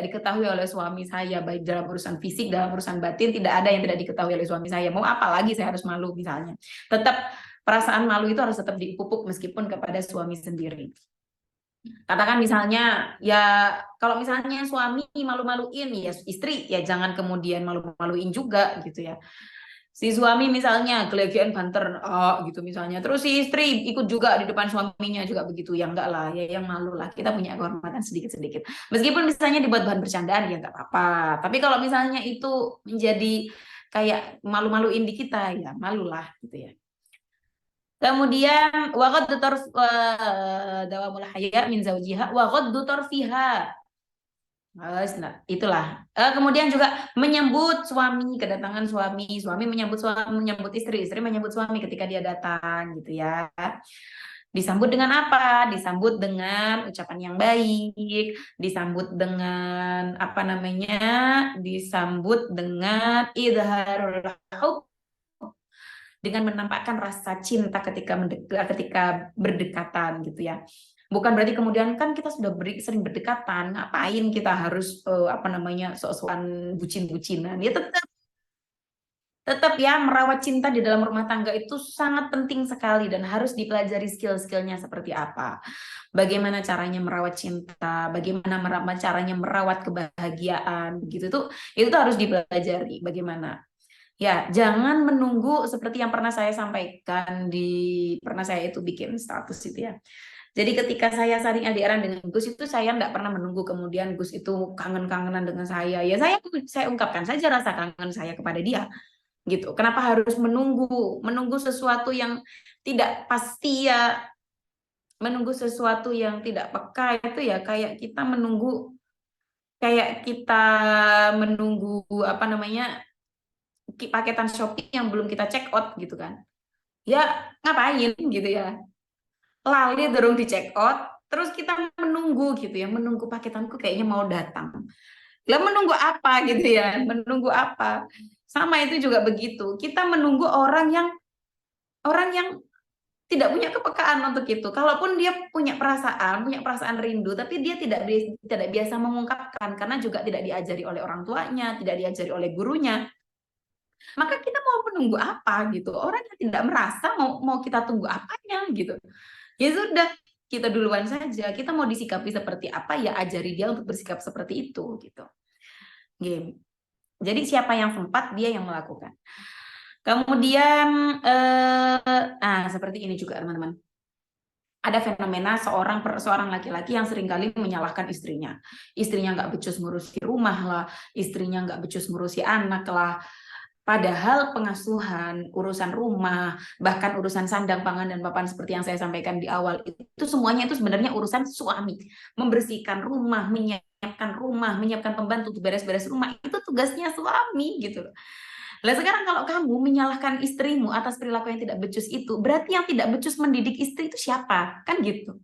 diketahui oleh suami saya, baik dalam urusan fisik, dalam urusan batin, tidak ada yang tidak diketahui oleh suami saya. Mau apa lagi saya harus malu misalnya. Tetap perasaan malu itu harus tetap dipupuk meskipun kepada suami sendiri. Katakan misalnya ya kalau misalnya suami malu-maluin ya istri ya jangan kemudian malu-maluin juga gitu ya. Si suami misalnya kelegean banter gitu misalnya, terus si istri ikut juga di depan suaminya juga begitu, ya enggak lah, ya yang malu lah, kita punya kehormatan sedikit-sedikit meskipun misalnya dibuat bahan bercandaan ya enggak apa-apa. Tapi kalau misalnya itu menjadi kayak malu-maluin di kita, ya malulah gitu ya. Kemudian waghaddu dawamul haya min zaujiha wa ghaddu tarfiha. Nah, itulah. Kemudian juga menyambut suami, kedatangan suami, suami menyambut istri, istri menyambut suami ketika dia datang gitu ya. Disambut dengan apa? Disambut dengan ucapan yang baik, disambut dengan apa namanya? Disambut dengan idharul hub, dengan menampakkan rasa cinta ketika berdekatan gitu ya. Bukan berarti kemudian kan kita sudah sering berdekatan, ngapain kita harus apa namanya sok-sokan bucin-bucinan. Ya tetap ya, merawat cinta di dalam rumah tangga itu sangat penting sekali dan harus dipelajari skill-skillnya seperti apa. Bagaimana caranya merawat cinta, bagaimana caranya merawat kebahagiaan, gitu tuh itu tuh harus dipelajari bagaimana. Ya, jangan menunggu seperti yang pernah saya sampaikan pernah saya itu bikin status itu ya. Jadi ketika saya saling LDRan dengan Gus itu saya nggak pernah menunggu kemudian Gus itu kangen-kangenan dengan saya. Ya saya ungkapkan saja rasa kangen saya kepada dia. Gitu. Kenapa harus menunggu sesuatu yang tidak pasti ya, menunggu sesuatu yang tidak peka itu ya kayak kita menunggu apa namanya paketan Shopee yang belum kita check out gitu kan. Ya ngapain gitu ya. Lali dorong di check out terus kita menunggu gitu ya, menunggu paketanku kayaknya mau datang. Lah menunggu apa gitu ya? Menunggu apa? Sama itu juga begitu. Kita menunggu orang yang tidak punya kepekaan untuk itu. Kalaupun dia punya perasaan rindu, tapi dia tidak biasa mengungkapkan karena juga tidak diajari oleh orang tuanya, tidak diajari oleh gurunya. Maka kita mau menunggu apa gitu? Orang yang tidak merasa mau kita tunggu apanya gitu. Ya sudah, kita duluan saja. Kita mau disikapi seperti apa ya ajari dia untuk bersikap seperti itu gitu. Game. Jadi siapa yang sempat dia yang melakukan. Kemudian seperti ini juga teman-teman. Ada fenomena seorang laki-laki yang seringkali menyalahkan istrinya. Istrinya nggak becus ngurusi rumah lah, istrinya nggak becus ngurusi anak lah. Padahal pengasuhan, urusan rumah, bahkan urusan sandang, pangan, dan papan seperti yang saya sampaikan di awal, itu semuanya itu sebenarnya urusan suami. Membersihkan rumah, menyiapkan pembantu untuk beres-beres rumah, itu tugasnya suami gitu. Lah sekarang kalau kamu menyalahkan istrimu atas perilaku yang tidak becus itu, berarti yang tidak becus mendidik istri itu siapa? Kan gitu.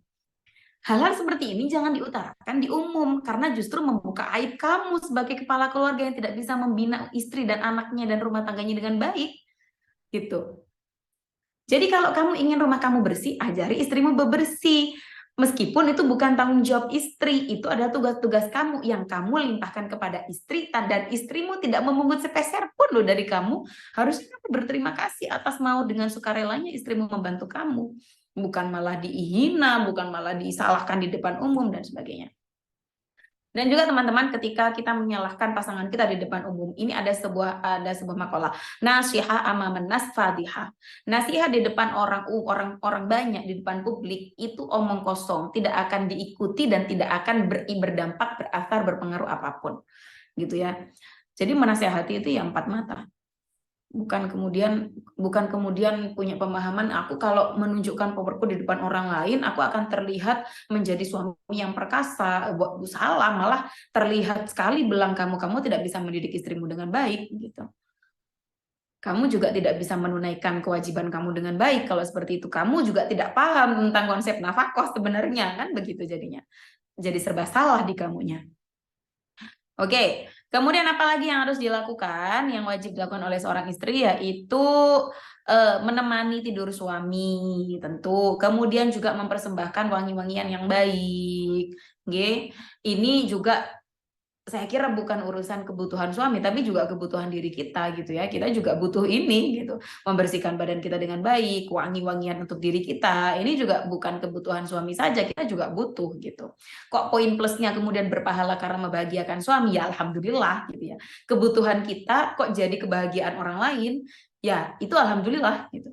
Hal-hal seperti ini jangan diutarakan di umum karena justru membuka aib kamu sebagai kepala keluarga yang tidak bisa membina istri dan anaknya dan rumah tangganya dengan baik. Gitu. Jadi kalau kamu ingin rumah kamu bersih, ajari istrimu bebersih. Meskipun itu bukan tanggung jawab istri, itu adalah tugas-tugas kamu yang kamu limpahkan kepada istri dan istrimu tidak memungut sepeser pun loh dari kamu. Harusnya kamu berterima kasih atas mau dengan sukarelanya istrimu membantu kamu. Bukan malah dihina, bukan malah disalahkan di depan umum dan sebagainya. Dan juga teman-teman ketika kita menyalahkan pasangan kita di depan umum, ini ada sebuah makalah. Nasiha amaman nas fadihah. Nasihat di depan orang banyak di depan publik itu omong kosong, tidak akan diikuti dan tidak akan berdampak, berasar, berpengaruh apapun. Gitu ya. Jadi menasihati itu yang empat mata. Bukan kemudian punya pemahaman aku kalau menunjukkan powerku di depan orang lain aku akan terlihat menjadi suami yang perkasa. Salah, malah terlihat sekali belang kamu tidak bisa mendidik istrimu dengan baik gitu. Kamu juga tidak bisa menunaikan kewajiban kamu dengan baik kalau seperti itu. Kamu juga tidak paham tentang konsep nafkah sebenarnya, kan begitu jadinya. Jadi serba salah di kamunya. Oke, kemudian apa lagi yang harus dilakukan, yang wajib dilakukan oleh seorang istri, yaitu menemani tidur suami, tentu. Kemudian juga mempersembahkan wangi-wangian yang baik. Ini juga saya kira bukan urusan kebutuhan suami, tapi juga kebutuhan diri kita gitu ya. Kita juga butuh ini gitu, membersihkan badan kita dengan baik, wangi-wangian untuk diri kita. Ini juga bukan kebutuhan suami saja, kita juga butuh gitu. Kok poin plusnya kemudian berpahala karena membahagiakan suami? Ya alhamdulillah gitu ya. Kebutuhan kita kok jadi kebahagiaan orang lain? Ya itu alhamdulillah gitu.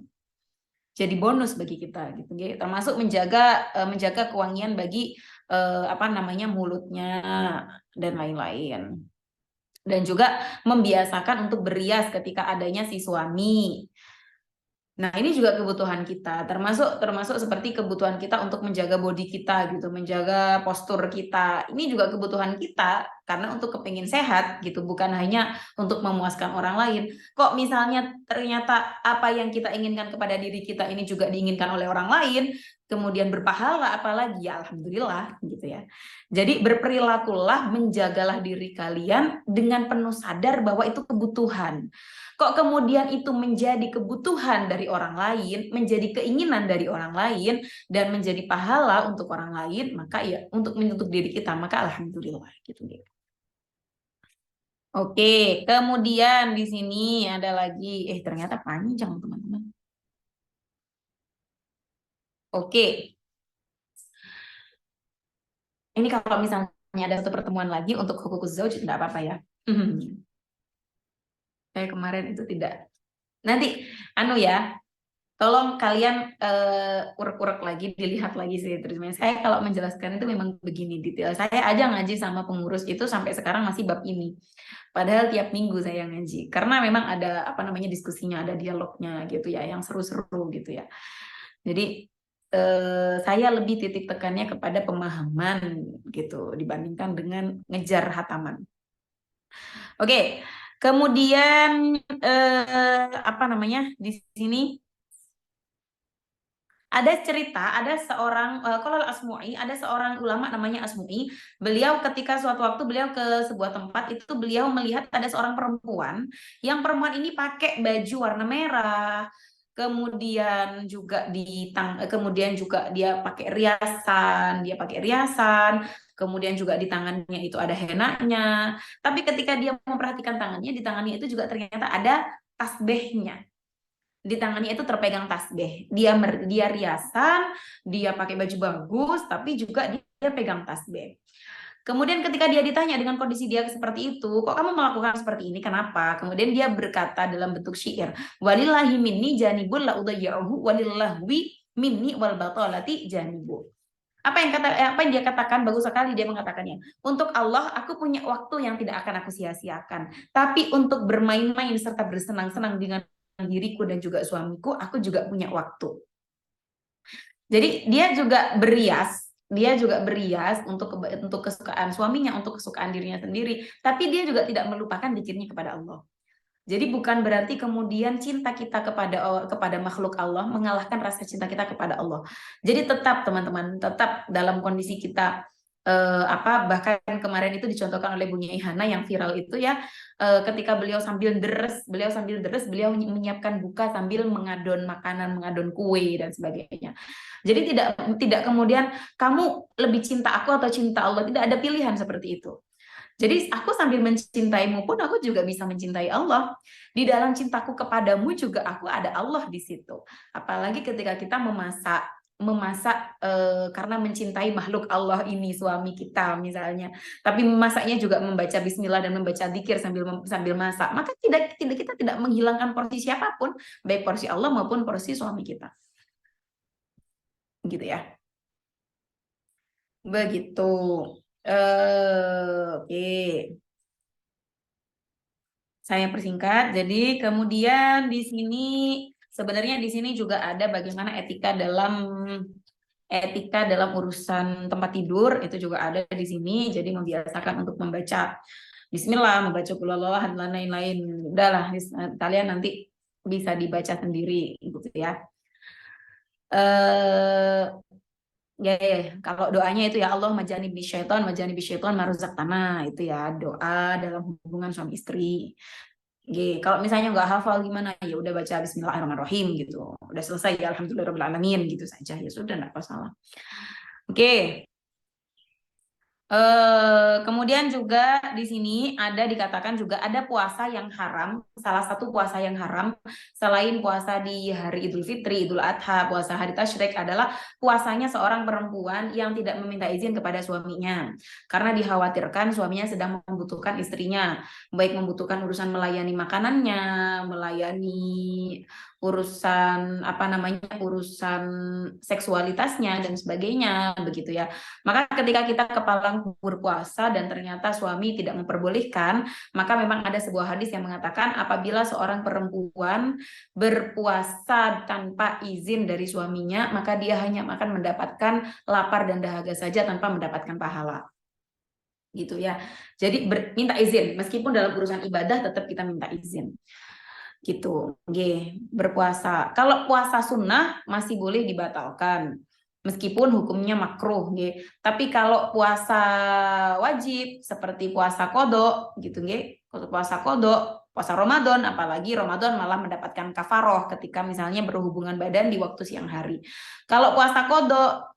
Jadi bonus bagi kita gitu. Termasuk menjaga kewangian bagi mulutnya dan lain-lain. Dan juga membiasakan untuk berias ketika adanya si suami. Nah, ini juga kebutuhan kita, termasuk seperti kebutuhan kita untuk menjaga body kita gitu, menjaga postur kita. Ini juga kebutuhan kita karena untuk kepingin sehat gitu, bukan hanya untuk memuaskan orang lain. Kok misalnya ternyata apa yang kita inginkan kepada diri kita ini juga diinginkan oleh orang lain, kemudian berpahala apalagi, ya alhamdulillah gitu ya. Jadi berperilakulah, menjagalah diri kalian dengan penuh sadar bahwa itu kebutuhan. Kok kemudian itu menjadi kebutuhan dari orang lain, menjadi keinginan dari orang lain, dan menjadi pahala untuk orang lain, maka ya untuk diri kita, maka alhamdulillah gitu. Oke, kemudian di sini ada lagi, ternyata panjang teman-teman. Oke, ini kalau misalnya ada satu pertemuan lagi untuk hukukuz zauj, tidak apa-apa ya. Kayak kemarin itu tidak. Nanti ya, tolong kalian urek-urek lagi, dilihat lagi sih terusnya. Saya kalau menjelaskan itu memang begini detail. Saya aja ngaji sama pengurus itu sampai sekarang masih bab ini. Padahal tiap minggu saya ngaji. Karena memang ada diskusinya, ada dialognya gitu ya, yang seru-seru gitu ya. Jadi saya lebih titik tekannya kepada pemahaman gitu dibandingkan dengan ngejar hataman. Oke. Kemudian di sini ada cerita, ada seorang ada seorang ulama namanya Asmu'i. Beliau ketika suatu waktu beliau ke sebuah tempat itu beliau melihat ada seorang perempuan, yang perempuan ini pakai baju warna merah. Kemudian juga dia pakai riasan, kemudian juga di tangannya itu ada henaknya. Tapi ketika dia memperhatikan tangannya, di tangannya itu juga ternyata ada tasbihnya. Di tangannya itu terpegang tasbih. Dia riasan, dia pakai baju bagus, tapi juga dia pegang tasbih. Kemudian ketika dia ditanya dengan kondisi dia seperti itu, kok kamu melakukan seperti ini, kenapa? Kemudian dia berkata dalam bentuk syair, walillahi minni janibul la udayyahu walillahwi minni wal batalati janibu. Apa yang dia katakan bagus sekali, dia mengatakannya. Untuk Allah aku punya waktu yang tidak akan aku sia-siakan, tapi untuk bermain-main serta bersenang-senang dengan diriku dan juga suamiku, aku juga punya waktu. Jadi dia juga berias untuk kesukaan suaminya, untuk kesukaan dirinya sendiri, tapi dia juga tidak melupakan zikirnya kepada Allah. Jadi bukan berarti kemudian cinta kita kepada makhluk Allah mengalahkan rasa cinta kita kepada Allah. Jadi tetap teman-teman, tetap dalam kondisi kita bahkan kemarin itu dicontohkan oleh Bu Nyai Hana yang viral itu ya, ketika beliau sambil deres, beliau menyiapkan buka sambil mengadon makanan, mengadon kue dan sebagainya. Jadi tidak kemudian kamu lebih cinta aku atau cinta Allah, tidak ada pilihan seperti itu. Jadi aku sambil mencintaimu pun aku juga bisa mencintai Allah. Di dalam cintaku kepadamu juga aku ada Allah di situ. Apalagi ketika kita memasak karena mencintai makhluk Allah ini, suami kita misalnya, tapi memasaknya juga membaca bismillah dan membaca zikir sambil masak, maka kita tidak menghilangkan porsi siapapun, baik porsi Allah maupun porsi suami kita. Gitu ya. Begitu. Oke. Saya persingkat. Jadi kemudian di sini sebenarnya di sini juga ada bagaimana etika dalam urusan tempat tidur, itu juga ada di sini. Jadi membiasakan untuk membaca bismillah, membaca qul huwallahu dan lain-lain. Udahlah, kalian nanti bisa dibaca sendiri gitu ya. Kalau doanya itu ya Allah majani bisyaiton marzaqtana, itu ya doa dalam hubungan suami istri. Kalau misalnya nggak hafal gimana, ya udah baca bismillahirrahmanirrahim gitu. Udah selesai ya alhamdulillahirabbil alamin gitu saja, ya sudah, enggak masalah. Oke. Kemudian juga di sini dikatakan juga ada puasa yang haram. Salah satu puasa yang haram selain puasa di hari Idul Fitri, Idul Adha, puasa hari Tasyrik adalah puasanya seorang perempuan yang tidak meminta izin kepada suaminya, karena dikhawatirkan suaminya sedang membutuhkan istrinya, baik membutuhkan urusan melayani makanannya, melayani urusan apa namanya urusan seksualitasnya dan sebagainya begitu ya. Maka ketika kita kepalang berpuasa dan ternyata suami tidak memperbolehkan, maka memang ada sebuah hadis yang mengatakan apabila seorang perempuan berpuasa tanpa izin dari suaminya, maka dia hanya akan mendapatkan lapar dan dahaga saja tanpa mendapatkan pahala. Gitu ya. Jadi minta izin, meskipun dalam urusan ibadah tetap kita minta izin. Gitu, berpuasa. Kalau puasa sunnah masih boleh dibatalkan, meskipun hukumnya makruh, tapi kalau puasa wajib seperti puasa kodok, gitu, puasa kodok, puasa Ramadan, apalagi Ramadan malah mendapatkan kafaroh ketika misalnya berhubungan badan di waktu siang hari. Kalau puasa kodok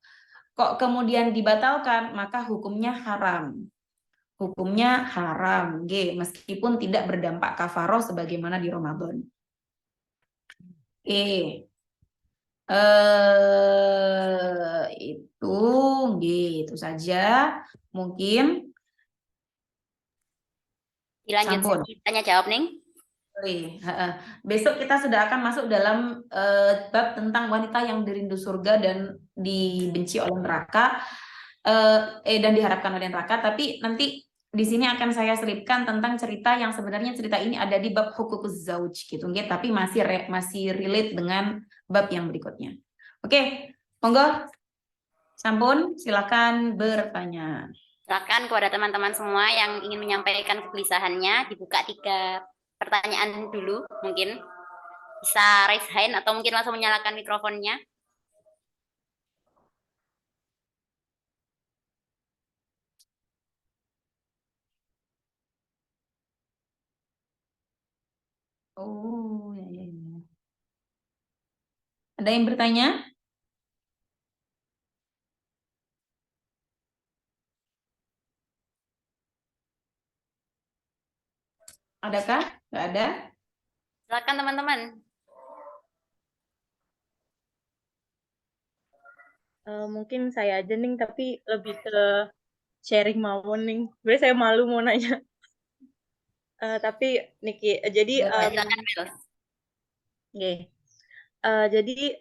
kok kemudian dibatalkan, maka hukumnya haram. Hukumnya haram, meskipun tidak berdampak kafaroh sebagaimana di Ramadan. Itu saja mungkin. Dilanjut Sampun. tanya jawab Neng. Besok kita sudah akan masuk dalam bab tentang wanita yang dirindu surga dan dibenci oleh neraka, dan diharapkan oleh neraka. Tapi nanti di sini akan saya selipkan tentang cerita yang sebenarnya cerita ini ada di bab hukukuz zauj gitu, tapi masih relate dengan bab yang berikutnya. Oke, monggo. Sampun, silakan bertanya. Silakan kepada teman-teman semua yang ingin menyampaikan kegelisahannya, dibuka 3 pertanyaan dulu, mungkin bisa raise hand atau mungkin langsung menyalakan mikrofonnya. Oh, ya. Ada yang bertanya? Adakah? Nggak ada? Silakan teman-teman. Mungkin saya aja nih, tapi lebih ke sharing mawon nih. Sebenarnya saya malu mau nanya. Tapi Niki, jadi Silakan Bel. jadi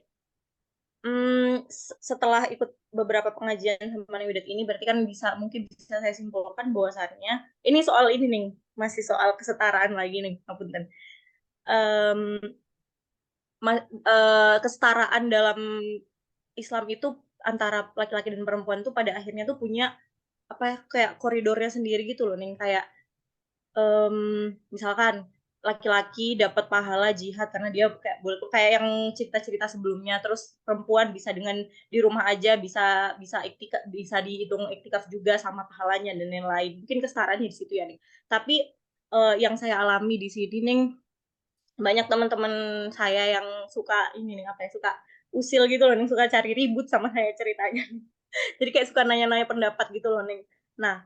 setelah ikut beberapa pengajian sama Widat ini, berarti kan mungkin bisa saya simpulkan bahwasannya ini soal ini nih, masih soal kesetaraan lagi nih, ngapunten. Kesetaraan dalam Islam itu antara laki-laki dan perempuan tuh pada akhirnya tuh punya kayak koridornya sendiri gitu loh nih, kayak misalkan laki-laki dapat pahala jihad karena dia kayak yang cerita-cerita sebelumnya, terus perempuan bisa dengan di rumah aja bisa iktikaf, bisa dihitung iktikaf juga sama pahalanya dan lain-lain. Mungkin kesetaraannya di situ ya nih. Tapi yang saya alami di sini nih, banyak teman-teman saya yang suka suka usil gitu loh nih, suka cari ribut sama saya ceritanya. Jadi kayak suka nanya-nanya pendapat gitu loh nih. Nah,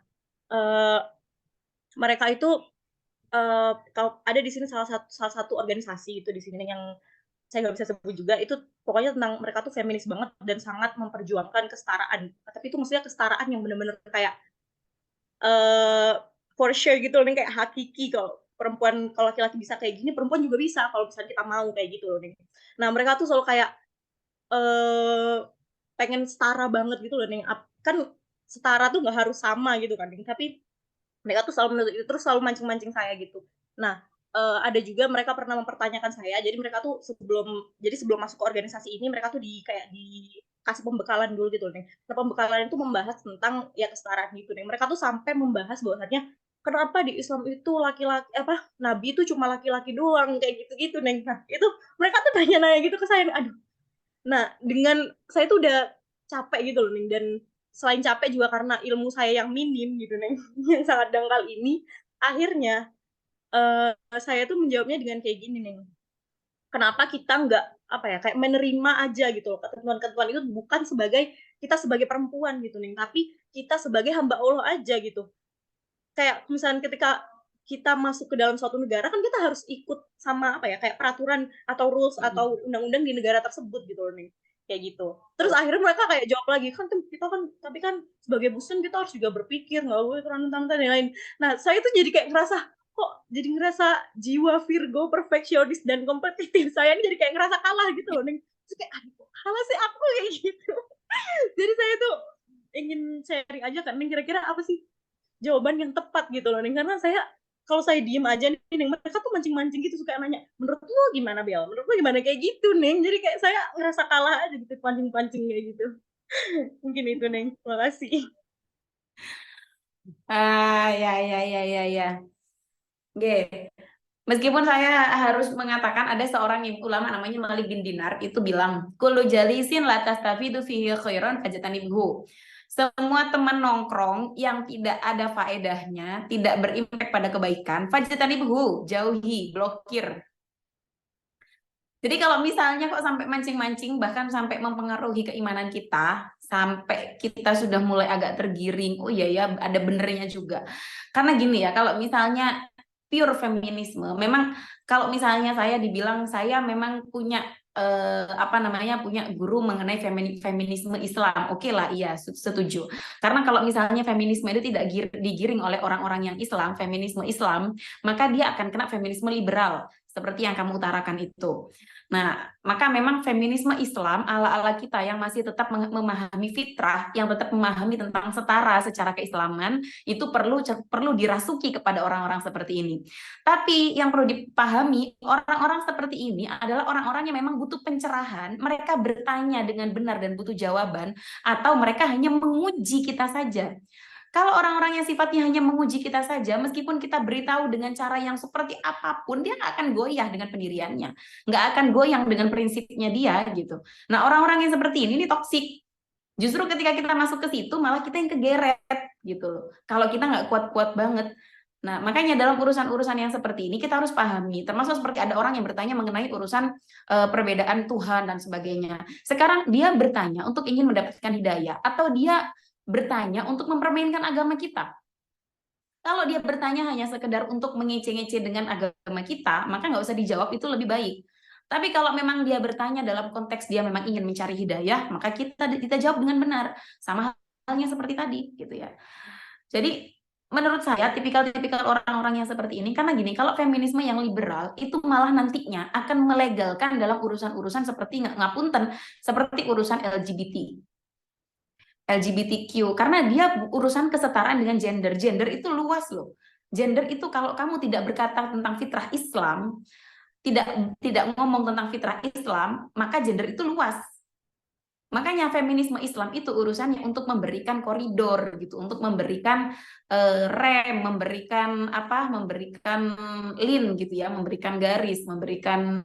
mereka itu kalau ada di sini salah satu organisasi itu di sini yang saya nggak bisa sebut juga, itu pokoknya tentang mereka tuh feminis banget dan sangat memperjuangkan kesetaraan. Tapi itu maksudnya kesetaraan yang benar-benar kayak for sure gitu loh, kayak hakiki. Kalau laki-laki bisa kayak gini, perempuan juga bisa kalau misalnya kita mau kayak gitu loh nih. Nah, mereka tuh selalu kayak pengen setara banget gitu loh nih. Kan setara tuh nggak harus sama gitu kan, tapi mereka tuh selalu menuntut itu, terus selalu mancing-mancing saya gitu. Nah, ada juga mereka pernah mempertanyakan saya, jadi mereka tuh sebelum masuk ke organisasi ini, mereka tuh dikasih pembekalan dulu gitu nih. Nah, pembekalan itu membahas tentang ya kesetaraan gitu nih. Mereka tuh sampai membahas bahwasannya kenapa di Islam itu nabi itu cuma laki-laki doang kayak gitu-gitu nih. Nah, itu mereka tuh nanya-nanya gitu ke saya. Aduh. Nah, dengan saya tuh udah capek gitu loh nih, dan selain capek juga karena ilmu saya yang minim gitu nih, yang sangat dangkal ini, akhirnya saya tuh menjawabnya dengan kayak gini nih. Kenapa kita nggak kayak menerima aja gitu loh ketentuan-ketentuan itu, bukan kita sebagai perempuan gitu nih, tapi kita sebagai hamba Allah aja gitu. Kayak misalnya ketika kita masuk ke dalam suatu negara kan kita harus ikut sama kayak peraturan atau rules atau undang-undang di negara tersebut gitu loh nih, kayak gitu. Terus akhirnya mereka kayak jawab lagi, tapi kan sebagai muslim kita harus juga berpikir, nggak boleh terlalu dan lain-lain. Nah, saya tuh jadi kayak ngerasa kok jadi ngerasa jiwa Virgo perfeksionis dan kompetitif saya ini jadi kayak ngerasa kalah gitu loh, Neng. Terus kayak, aduh kok kalah sih aku kayak gitu. Jadi saya tuh ingin sharing aja kan, Neng, kira-kira apa sih jawaban yang tepat gitu loh, Neng. Karena kalau saya diem aja nih, Neng, mereka tuh mancing-mancing gitu, suka nanya, menurut lu gimana, Bel? Menurut lu gimana? Kayak gitu, Neng. Jadi kayak saya ngerasa kalah aja gitu, pancing-pancing kayak gitu. Mungkin itu, Neng. Makasih. Ya. Oke. Meskipun saya harus mengatakan ada seorang ulama namanya Malik bin Dinar itu bilang, kullu jalisin la tastafidu fihi khairan fajtanibhu. Semua teman nongkrong yang tidak ada faedahnya, tidak berimpact pada kebaikan, fajtanibhu, jauhi, blokir. Jadi kalau misalnya kok sampai mancing-mancing, bahkan sampai mempengaruhi keimanan kita, sampai kita sudah mulai agak tergiring, oh iya ya, ada benernya juga. Karena gini ya, kalau misalnya pure feminisme, memang kalau misalnya saya dibilang saya memang punya punya guru mengenai feminisme Islam, oke lah, iya setuju. Karena kalau misalnya feminisme itu tidak digiring oleh orang-orang yang Islam, feminisme Islam, maka dia akan kena feminisme liberal seperti yang kamu utarakan itu. Nah, maka memang feminisme Islam ala-ala kita yang masih tetap memahami fitrah, yang tetap memahami tentang setara secara keislaman, itu perlu dirasuki kepada orang-orang seperti ini. Tapi yang perlu dipahami, orang-orang seperti ini adalah orang-orang yang memang butuh pencerahan, mereka bertanya dengan benar dan butuh jawaban, atau mereka hanya menguji kita saja. Kalau orang-orang yang sifatnya hanya menguji kita saja, meskipun kita beritahu dengan cara yang seperti apapun, dia nggak akan goyah dengan pendiriannya, nggak akan goyang dengan prinsipnya dia gitu. Nah, orang-orang yang seperti ini toksik. Justru ketika kita masuk ke situ, malah kita yang kegeret gitu loh. Kalau kita nggak kuat-kuat banget. Nah, makanya dalam urusan-urusan yang seperti ini kita harus pahami, termasuk seperti ada orang yang bertanya mengenai urusan perbedaan Tuhan dan sebagainya. Sekarang dia bertanya untuk ingin mendapatkan hidayah, atau dia bertanya untuk mempermainkan agama kita. Kalau dia bertanya hanya sekedar untuk mengece-ngece dengan agama kita, maka nggak usah dijawab, itu lebih baik. Tapi kalau memang dia bertanya dalam konteks dia memang ingin mencari hidayah, maka kita jawab dengan benar, sama halnya seperti tadi, gitu ya. Jadi menurut saya tipikal-tipikal orang-orang yang seperti ini, karena gini, kalau feminisme yang liberal itu malah nantinya akan melegalkan dalam urusan-urusan seperti ngapunten, seperti urusan LGBTQ, karena dia urusan kesetaraan dengan gender. Gender itu luas loh. Gender itu kalau kamu tidak berkata tentang fitrah Islam, tidak ngomong tentang fitrah Islam, maka gender itu luas. Makanya feminisme Islam itu urusannya untuk memberikan koridor gitu, untuk memberikan rem, memberikan lin gitu ya, memberikan garis, memberikan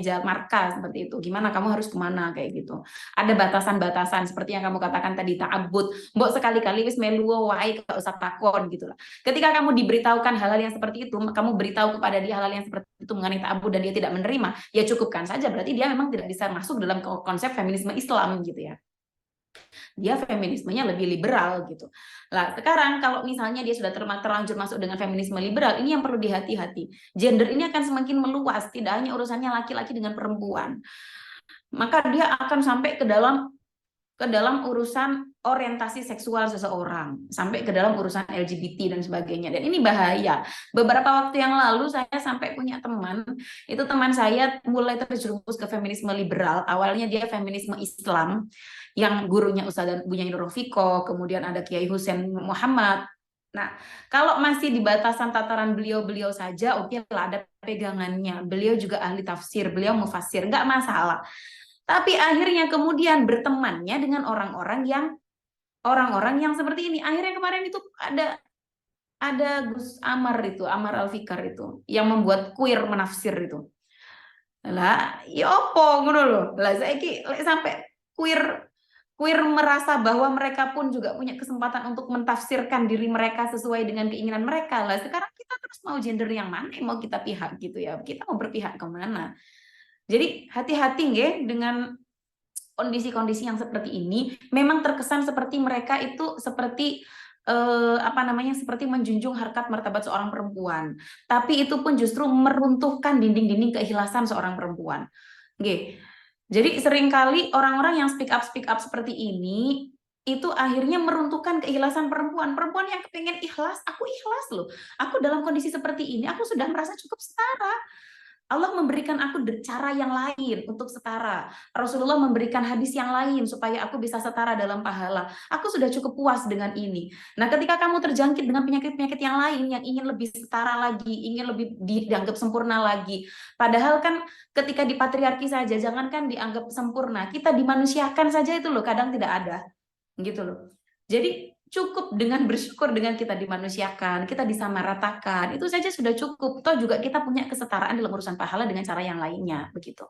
jalan marka seperti itu. Gimana kamu harus kemana kayak gitu. Ada batasan-batasan seperti yang kamu katakan tadi, ta'abbud. Mbok sekali-kali wis melu wae gak usah takon gitu lah. Ketika kamu diberitahukan hal-hal yang seperti itu, kamu beritahu kepada dia hal-hal yang seperti itu mengenai ta'abbud dan dia tidak menerima, ya cukupkan saja, berarti dia memang tidak bisa masuk dalam konsep feminisme Islam gitu ya. Dia feminismenya lebih liberal gitu. Lah, sekarang kalau misalnya dia sudah terlanjur masuk dengan feminisme liberal, ini yang perlu dihati-hati. Gender ini akan semakin meluas, tidak hanya urusannya laki-laki dengan perempuan. Maka dia akan sampai ke dalam urusan orientasi seksual seseorang, sampai ke dalam urusan LGBT dan sebagainya. Dan ini bahaya. Beberapa waktu yang lalu saya sampai punya teman saya mulai terjerumus ke feminisme liberal. Awalnya dia feminisme Islam, yang gurunya Ustadzah Bunyain Rofiko, kemudian ada Kiai Husain Muhammad. Nah, kalau masih di batasan tataran beliau-beliau saja, oke lah, ada pegangannya. Beliau juga ahli tafsir, beliau mufassir, nggak masalah. Tapi akhirnya kemudian bertemannya dengan orang-orang yang seperti ini. Akhirnya kemarin itu ada Gus Amar Al-Fikar itu yang membuat queer menafsir itu. Lah, ya opo ngono lho. Lah saiki sampai queer merasa bahwa mereka pun juga punya kesempatan untuk mentafsirkan diri mereka sesuai dengan keinginan mereka. Lah sekarang kita terus mau gender yang mana yang mau kita pihak gitu ya. Kita mau berpihak kemana? Jadi hati-hati nggih dengan kondisi-kondisi yang seperti ini. Memang terkesan seperti mereka itu seperti seperti menjunjung harkat martabat seorang perempuan. Tapi itu pun justru meruntuhkan dinding-dinding keikhlasan seorang perempuan. Nggih. Jadi seringkali orang-orang yang speak up seperti ini itu akhirnya meruntuhkan keikhlasan perempuan. Perempuan yang kepengen ikhlas, aku ikhlas loh. Aku dalam kondisi seperti ini, aku sudah merasa cukup setara. Allah memberikan aku cara yang lain untuk setara. Rasulullah memberikan hadis yang lain supaya aku bisa setara dalam pahala. Aku sudah cukup puas dengan ini. Nah, ketika kamu terjangkit dengan penyakit-penyakit yang lain yang ingin lebih setara lagi, ingin lebih dianggap sempurna lagi. Padahal kan ketika di patriarki saja, jangankan dianggap sempurna, kita dimanusiakan saja itu loh kadang tidak ada. Gitu loh. Jadi cukup dengan bersyukur dengan kita dimanusiakan, kita disamaratakan, itu saja sudah cukup. Toh juga kita punya kesetaraan dalam urusan pahala dengan cara yang lainnya, begitu.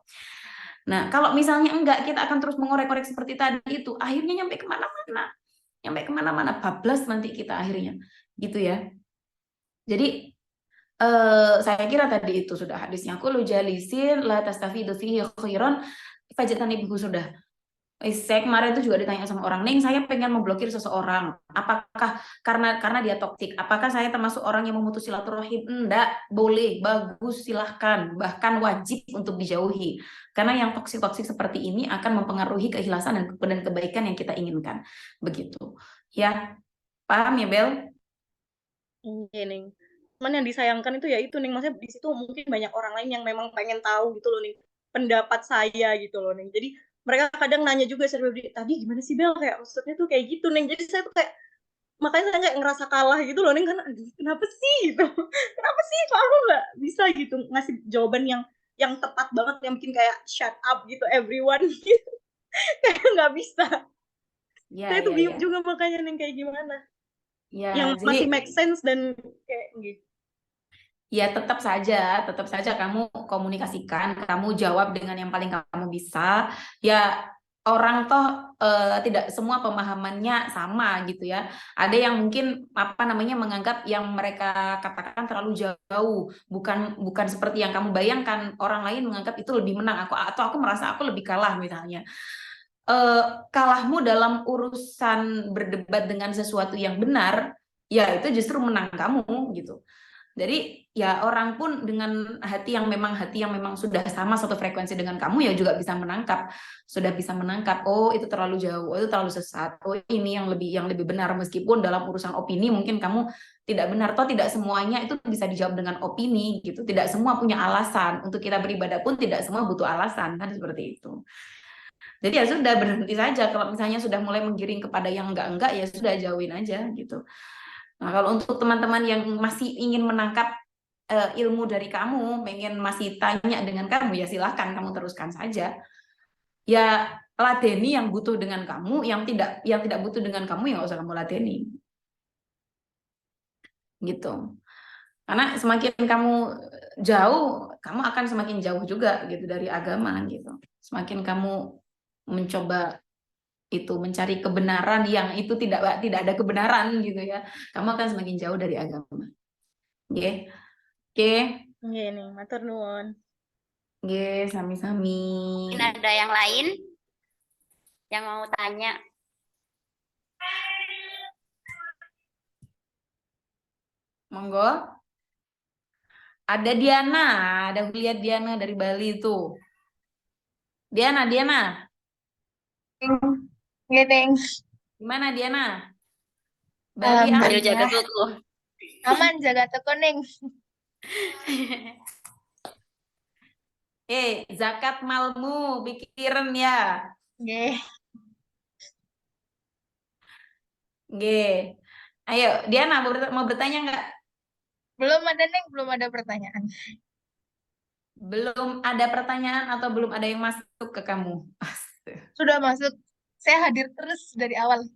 Nah, kalau misalnya enggak, kita akan terus mengorek-korek seperti tadi itu, akhirnya nyampe kemana-mana, bablas nanti kita akhirnya, gitu ya. Jadi saya kira tadi itu sudah hadisnya, kullu jalisin la tastafidu fihi khairan fajtanibuhu sudah. Saya kemarin itu juga ditanya sama orang, Neng, saya pengen memblokir seseorang. Apakah karena dia toksik? Apakah saya termasuk orang yang memutus silaturahim? Enggak, boleh, bagus, silahkan. Bahkan wajib untuk dijauhi. Karena yang toksik-toksik seperti ini akan mempengaruhi keikhlasan dan kebaikan yang kita inginkan. Begitu. Ya, paham ya, Bel? Iya, Neng. Cuman yang disayangkan itu ya itu, Neng. Maksudnya di situ mungkin banyak orang lain yang memang pengen tahu gitu loh, Neng. Pendapat saya gitu loh, Neng. Jadi mereka kadang nanya juga, tadi gimana sih, Bel? Kayak maksudnya tuh kayak gitu, Neng. Jadi saya tuh kayak, makanya saya kayak ngerasa kalah gitu loh, Neng. Karena, aduh, kenapa sih gitu? Kenapa sih kok aku nggak bisa gitu ngasih jawaban yang tepat banget, yang bikin kayak shut up gitu, everyone gitu. Kayak nggak bisa. Ya, Saya tuh ya, bingung ya. juga makanya, Neng, kayak gimana. Ya, Yang jadi masih make sense dan kayak gitu. ya tetap saja kamu komunikasikan, kamu jawab dengan yang paling kamu bisa. Ya orang toh tidak semua pemahamannya sama gitu ya. Ada yang mungkin apa namanya menganggap yang mereka katakan terlalu jauh, bukan seperti yang kamu bayangkan. Orang lain menganggap itu lebih menang atau aku merasa aku lebih kalah misalnya. Kalahmu dalam urusan berdebat dengan sesuatu yang benar, ya itu justru menang kamu gitu. Jadi ya orang pun dengan hati yang memang sudah sama satu frekuensi dengan kamu ya juga sudah bisa menangkap, oh itu terlalu jauh, oh itu terlalu sesat, oh ini yang lebih benar, meskipun dalam urusan opini mungkin kamu tidak benar. Toh tidak semuanya itu bisa dijawab dengan opini gitu, tidak semua punya alasan. Untuk kita beribadah pun tidak semua butuh alasan, kan seperti itu. Jadi ya sudah, berhenti saja. Kalau misalnya sudah mulai menggiring kepada yang enggak ya sudah, jauhin aja gitu. Nah, kalau untuk teman-teman yang masih ingin menangkap ilmu dari kamu, pengen masih tanya dengan kamu, ya silahkan kamu teruskan saja. Ya ladeni yang butuh dengan kamu, yang tidak butuh dengan kamu ya nggak usah kamu ladeni. Gitu. Karena semakin kamu jauh, kamu akan semakin jauh juga gitu dari agama gitu. Semakin kamu mencoba itu mencari kebenaran yang itu tidak ada kebenaran gitu ya, kamu akan semakin jauh dari agama. Oke. Oke. Iya nih, matur nuwun. Oke, sami-sami. Mungkin ada yang lain yang mau tanya. Monggo. Ada Diana, lihat Diana dari Bali itu. Diana. Nggih, Neng. Gimana Diana? Bali Sambil aman jaga ya? toko. Aman, jaga toko, Neng. Zakat malmu pikiran ya. Nggih. Nggih. Ayo, Diana mau bertanya nggak? Belum ada, Neng. Belum ada pertanyaan. Belum ada pertanyaan atau belum ada yang masuk ke kamu? Sudah masuk. Saya hadir terus dari awal.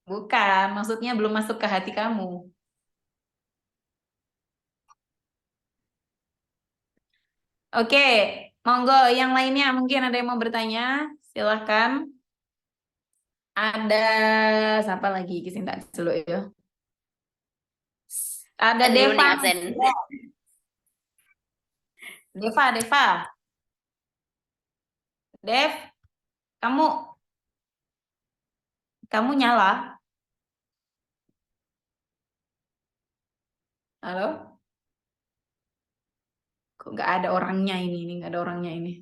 Bukan, maksudnya belum masuk ke hati kamu. Oke, monggo yang lainnya mungkin ada yang mau bertanya, silahkan. Ada siapa lagi? Kisinta dulu ya. Ada Absen dulu nih, Deva. absen. Deva. Dev, kamu nyala? Halo? Kok nggak ada orangnya ini nggak ada orangnya ini.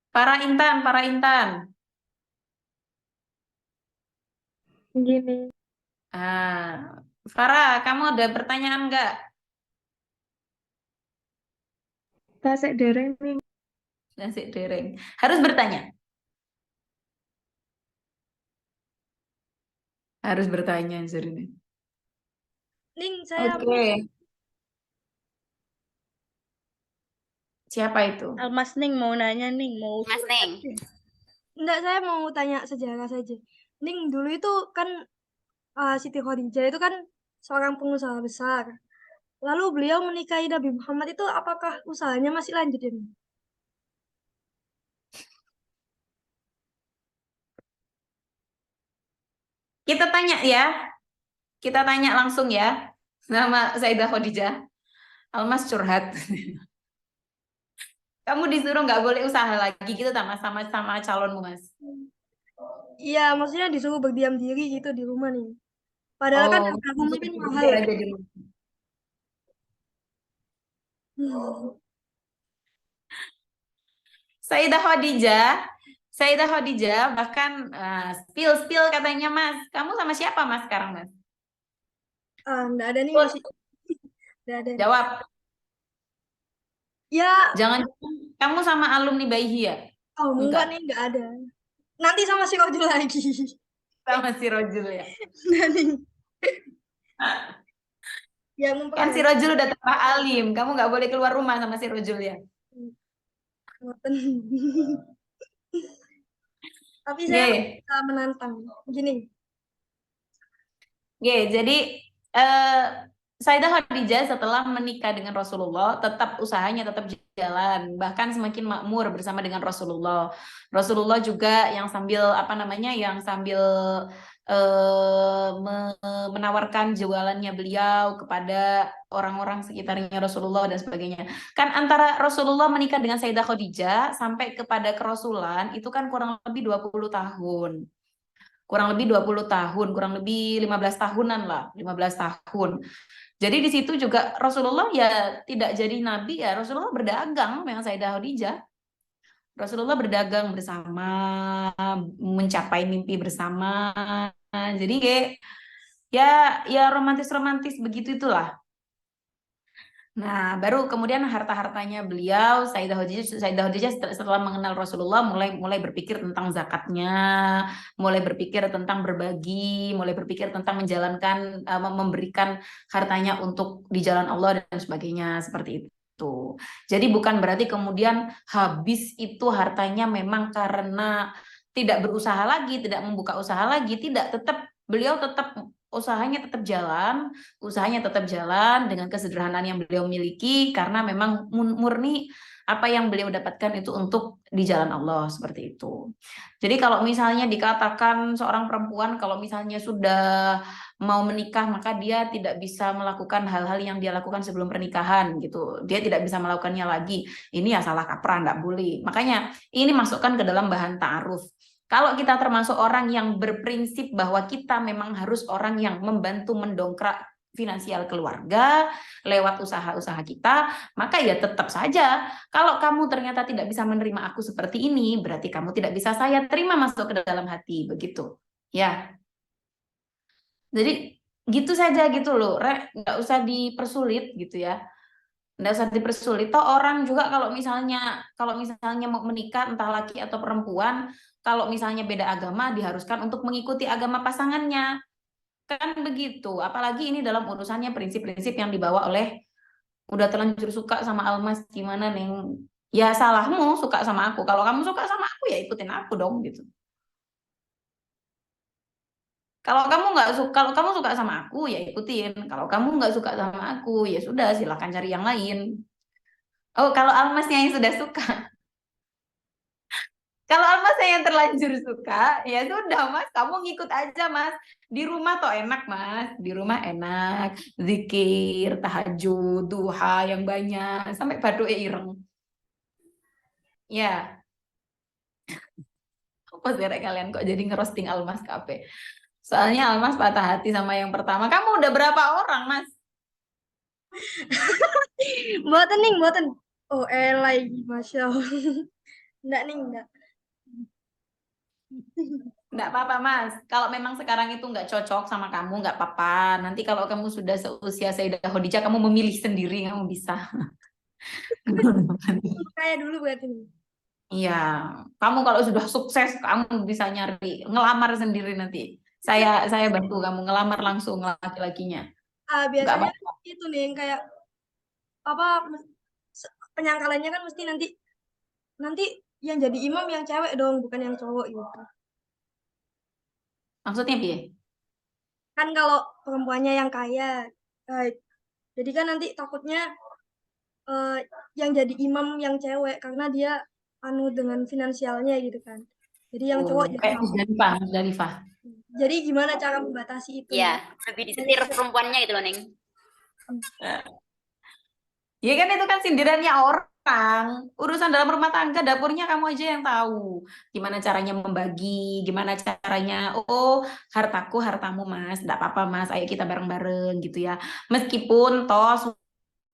Para Intan. Gini. Farah, kamu ada pertanyaan nggak? Tasik dereng nih. Nasi dereng. Harus bertanya. Harus bertanya, Zurina. Ning, saya Oke. Siapa itu? Almas Ning mau nanya Ning, mau Mas curhat. Neng. enggak, saya mau tanya sejarah saja. Ning, dulu itu kan Siti Khadijah itu kan seorang pengusaha besar. Lalu beliau menikahi Nabi Muhammad itu apakah usahanya masih lanjut ya, Ning? Kita tanya ya. Kita tanya langsung ya. Nama Sayyidah Khadijah. Almas curhat. Kamu disuruh nggak boleh usaha lagi gitu sama calonmu, Mas. Iya, maksudnya disuruh berdiam diri gitu di rumah nih. Padahal kan Oh, harga mungkin mahal pikir ya. aja di rumah. Hmm. Sayyidah Khadijah, Sayyidah Khadijah bahkan spill katanya, Mas. Kamu sama siapa, Mas, sekarang, Mas? Enggak ada nih Put, masih. Enggak ada. jawab. Ya, Jangan kamu sama alumni Baihi ya? enggak Enggak, nih, enggak ada. Nanti sama si Rojul lagi. sama si Rojul ya. Enggak nih. Yang Kan si memperhatikan. Rojul udah tambah alim. Kamu nggak boleh keluar rumah sama si Rojul ya. Tapi saya Oke, menantang. Gini, jadi Sayyidah Khadijah setelah menikah dengan Rasulullah, tetap usahanya tetap jalan, bahkan semakin makmur bersama dengan Rasulullah. Rasulullah juga yang sambil yang sambil menawarkan jualannya beliau kepada orang-orang sekitarnya Rasulullah dan sebagainya. Kan antara Rasulullah menikah dengan Sayyidah Khadijah sampai kepada kerasulan itu kan kurang lebih 20 tahun. Kurang lebih 20 tahun, kurang lebih 15 tahunan lah, 15 tahun. Jadi di situ juga Rasulullah ya tidak jadi nabi ya, Rasulullah berdagang dengan Sayyidah Khadijah. Rasulullah berdagang bersama, mencapai mimpi bersama. Jadi kayak ya romantis-romantis begitu itulah. Nah, baru kemudian harta-hartanya beliau Sayyidah Khadijah setelah mengenal Rasulullah mulai berpikir tentang zakatnya, mulai berpikir tentang berbagi, mulai berpikir tentang menjalankan memberikan hartanya untuk di jalan Allah dan sebagainya seperti itu. Jadi bukan berarti kemudian habis itu hartanya memang karena tidak berusaha lagi, tidak membuka usaha lagi, tidak, beliau tetap usahanya tetap jalan dengan kesederhanaan yang beliau miliki karena memang murni apa yang beliau dapatkan itu untuk di jalan Allah seperti itu. Jadi kalau misalnya dikatakan seorang perempuan kalau misalnya sudah mau menikah maka dia tidak bisa melakukan hal-hal yang dia lakukan sebelum pernikahan gitu. Dia tidak bisa melakukannya lagi. Ini ya salah kaprah, enggak boleh. Makanya ini masukkan ke dalam bahan ta'aruf. Kalau kita termasuk orang yang berprinsip bahwa kita memang harus orang yang membantu mendongkrak finansial keluarga lewat usaha-usaha kita, maka ya tetap saja kalau kamu ternyata tidak bisa menerima aku seperti ini, berarti kamu tidak bisa saya terima masuk ke dalam hati, begitu. Ya. Jadi gitu saja gitu loh, nggak usah dipersulit gitu ya. Nggak usah dipersulit. Toh orang juga kalau misalnya mau menikah entah laki atau perempuan, kalau misalnya beda agama diharuskan untuk mengikuti agama pasangannya. Kan begitu. Apalagi ini dalam urusannya prinsip-prinsip yang dibawa oleh udah terlanjur suka sama Almas gimana Neng? Ya salahmu suka sama aku. Kalau kamu suka sama aku ya ikutin aku dong gitu. Kalau kamu suka sama aku ya ikutin. Kalau kamu nggak suka sama aku ya sudah silakan cari yang lain. Oh, kalau Almasnya yang sudah suka. Kalau Almasnya yang terlanjur suka, ya sudah Mas, kamu ngikut aja Mas. Di rumah toh enak Mas, di rumah enak. Zikir, tahajud, duha yang banyak, sampai baduke ireng. Ya, apa sih kalian kok jadi ngerosting Almas kape? Soalnya Almas patah hati sama yang pertama. Kamu udah berapa orang Mas? Mboten ning, mboten. Oh, elai, Masya Allah. Enggak ning, enggak. Nggak apa-apa, Mas. Kalau memang sekarang itu nggak cocok sama kamu, nggak apa-apa. Nanti kalau kamu sudah seusia Sayyidah Khadijah, kamu memilih sendiri, kamu bisa. Kayak dulu berarti. Iya, kamu kalau sudah sukses, kamu bisa nyari, ngelamar sendiri nanti. Saya bantu kamu ngelamar langsung laki-lakinya. Nggak Biasanya apa-apa. itu nih yang kayak apa penyangkalannya kan mesti nanti yang jadi imam yang cewek dong, bukan yang cowok gitu. Maksudnya, Bi? Kan kalau perempuannya yang kaya, eh, jadi kan nanti takutnya eh, yang jadi imam yang cewek karena dia anu dengan finansialnya gitu kan. Jadi yang cowok jadi Kayak imam. Musdalifah. Jadi gimana cara membatasi itu? Ya, lebih disetir perempuannya gitu loh, Neng. Ya kan itu kan sindirannya orang. Urusan dalam rumah tangga, dapurnya kamu aja yang tahu. Gimana caranya membagi, gimana caranya, oh hartaku, hartamu Mas. Enggak apa-apa Mas, ayo kita bareng-bareng gitu ya. Meskipun toh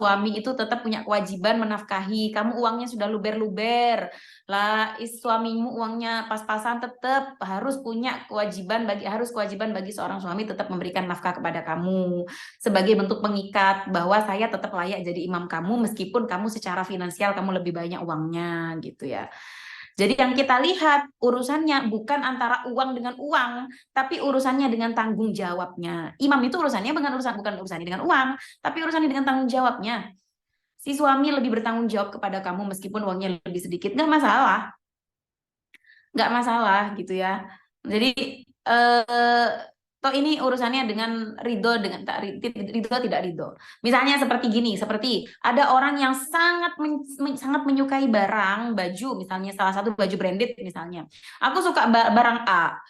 suami itu tetap punya kewajiban menafkahi. Kamu uangnya sudah luber-luber. Lah, suamimu uangnya pas-pasan tetap harus punya kewajiban bagi seorang suami tetap memberikan nafkah kepada kamu sebagai bentuk pengikat bahwa saya tetap layak jadi imam kamu meskipun kamu secara finansial kamu lebih banyak uangnya gitu ya. Jadi yang kita lihat urusannya bukan antara uang dengan uang, tapi urusannya dengan tanggung jawabnya. Imam itu urusannya bukan urusannya dengan uang, tapi urusannya dengan tanggung jawabnya. Si suami lebih bertanggung jawab kepada kamu meskipun uangnya lebih sedikit, nggak masalah gitu ya. Jadi toh ini urusannya dengan ridho dengan tak ridho tidak ridho. Misalnya seperti ada orang yang sangat menyukai barang baju, misalnya salah satu baju branded misalnya. Aku suka barang A.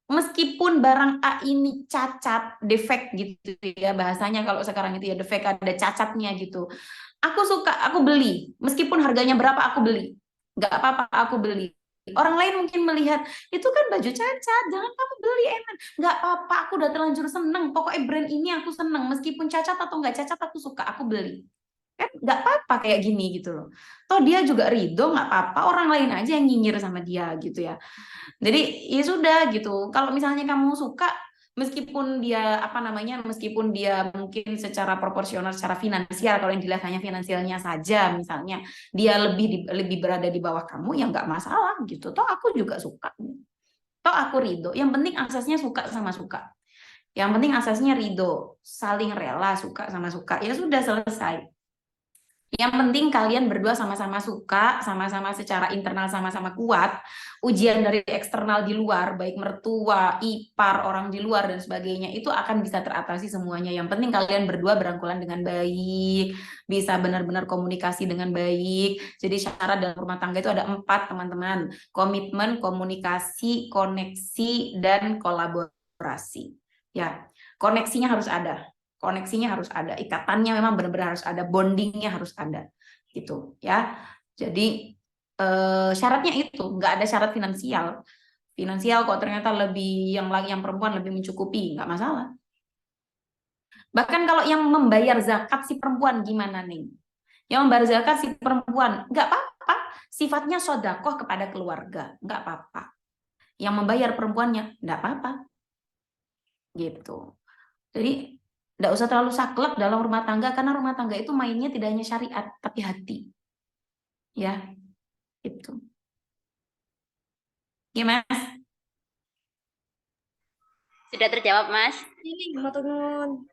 Meskipun barang A ini cacat, defek gitu ya bahasanya kalau sekarang itu ya defek ada cacatnya gitu. Aku suka, aku beli. Meskipun harganya berapa aku beli. Nggak apa-apa aku beli. Orang lain mungkin melihat, itu kan baju cacat, jangan kamu beli enak. Nggak apa-apa, aku udah terlanjur seneng. Pokoknya brand ini aku seneng. Meskipun cacat atau nggak cacat, aku suka, aku beli. Kan nggak apa-apa kayak gini gitu loh. Toh dia juga ridho, nggak apa-apa. Orang lain aja yang nyinyir sama dia gitu ya. Jadi ya sudah gitu. Kalau misalnya kamu suka, meskipun dia mungkin secara proporsional, secara finansial, kalau yang dilihat hanya finansialnya saja, misalnya dia lebih berada di bawah kamu, ya nggak masalah gitu. Toh aku juga suka. Toh aku ridho. Yang penting asasnya suka sama suka. Yang penting asasnya ridho, saling rela suka sama suka. Ya sudah selesai. Yang penting kalian berdua sama-sama suka, sama-sama secara internal sama-sama kuat. Ujian dari eksternal di luar, baik mertua, ipar, orang di luar dan sebagainya, itu akan bisa teratasi semuanya. Yang penting kalian berdua berangkulan dengan baik, bisa benar-benar komunikasi dengan baik. Jadi syarat dalam rumah tangga itu ada 4, teman-teman. Komitmen, komunikasi, koneksi, dan kolaborasi. Ya, koneksinya harus ada. Koneksinya harus ada, ikatannya memang benar-benar harus ada, bondingnya harus ada, gitu ya. Jadi syaratnya itu nggak ada syarat finansial. Finansial kok ternyata lebih yang perempuan lebih mencukupi, nggak masalah. Bahkan kalau yang membayar zakat si perempuan gimana nih? Yang membayar zakat si perempuan nggak apa-apa, sifatnya sodakoh kepada keluarga, nggak apa-apa. Yang membayar perempuannya nggak apa-apa, gitu. Jadi nggak usah terlalu saklek dalam rumah tangga karena rumah tangga itu mainnya tidak hanya syariat tapi hati, ya itu. Gimana? Sudah terjawab, Mas? Ini matur nuwun.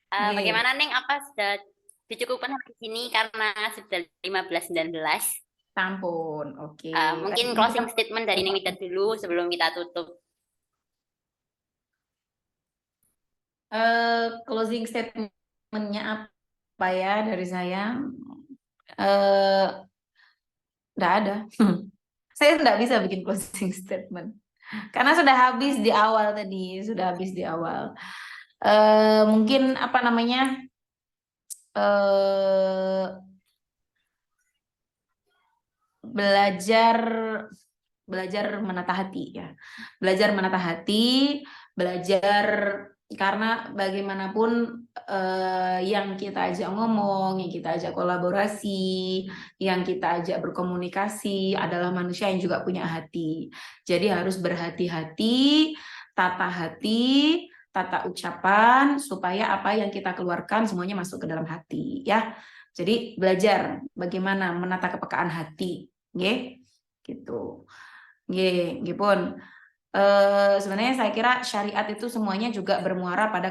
Oke. Bagaimana, Neng? Apa sudah dicukupkan sampai sini karena sudah 15:19? Tampun, oke. Mungkin closing statement dari Neng Wida dulu sebelum kita tutup. Closing statement-nya apa ya dari saya? Nggak ada. Saya nggak bisa bikin closing statement karena sudah habis di awal tadi, sudah habis di awal. Mungkin apa namanya? Belajar menata hati ya. Belajar menata hati, belajar karena bagaimanapun yang kita ajak ngomong, yang kita ajak kolaborasi, yang kita ajak berkomunikasi adalah manusia yang juga punya hati. Jadi harus berhati-hati, tata ucapan supaya apa yang kita keluarkan semuanya masuk ke dalam hati ya. Jadi belajar bagaimana menata kepekaan hati, nggih. Gitu. Nggih, nggih pun. Sebenarnya saya kira syariat itu semuanya juga bermuara pada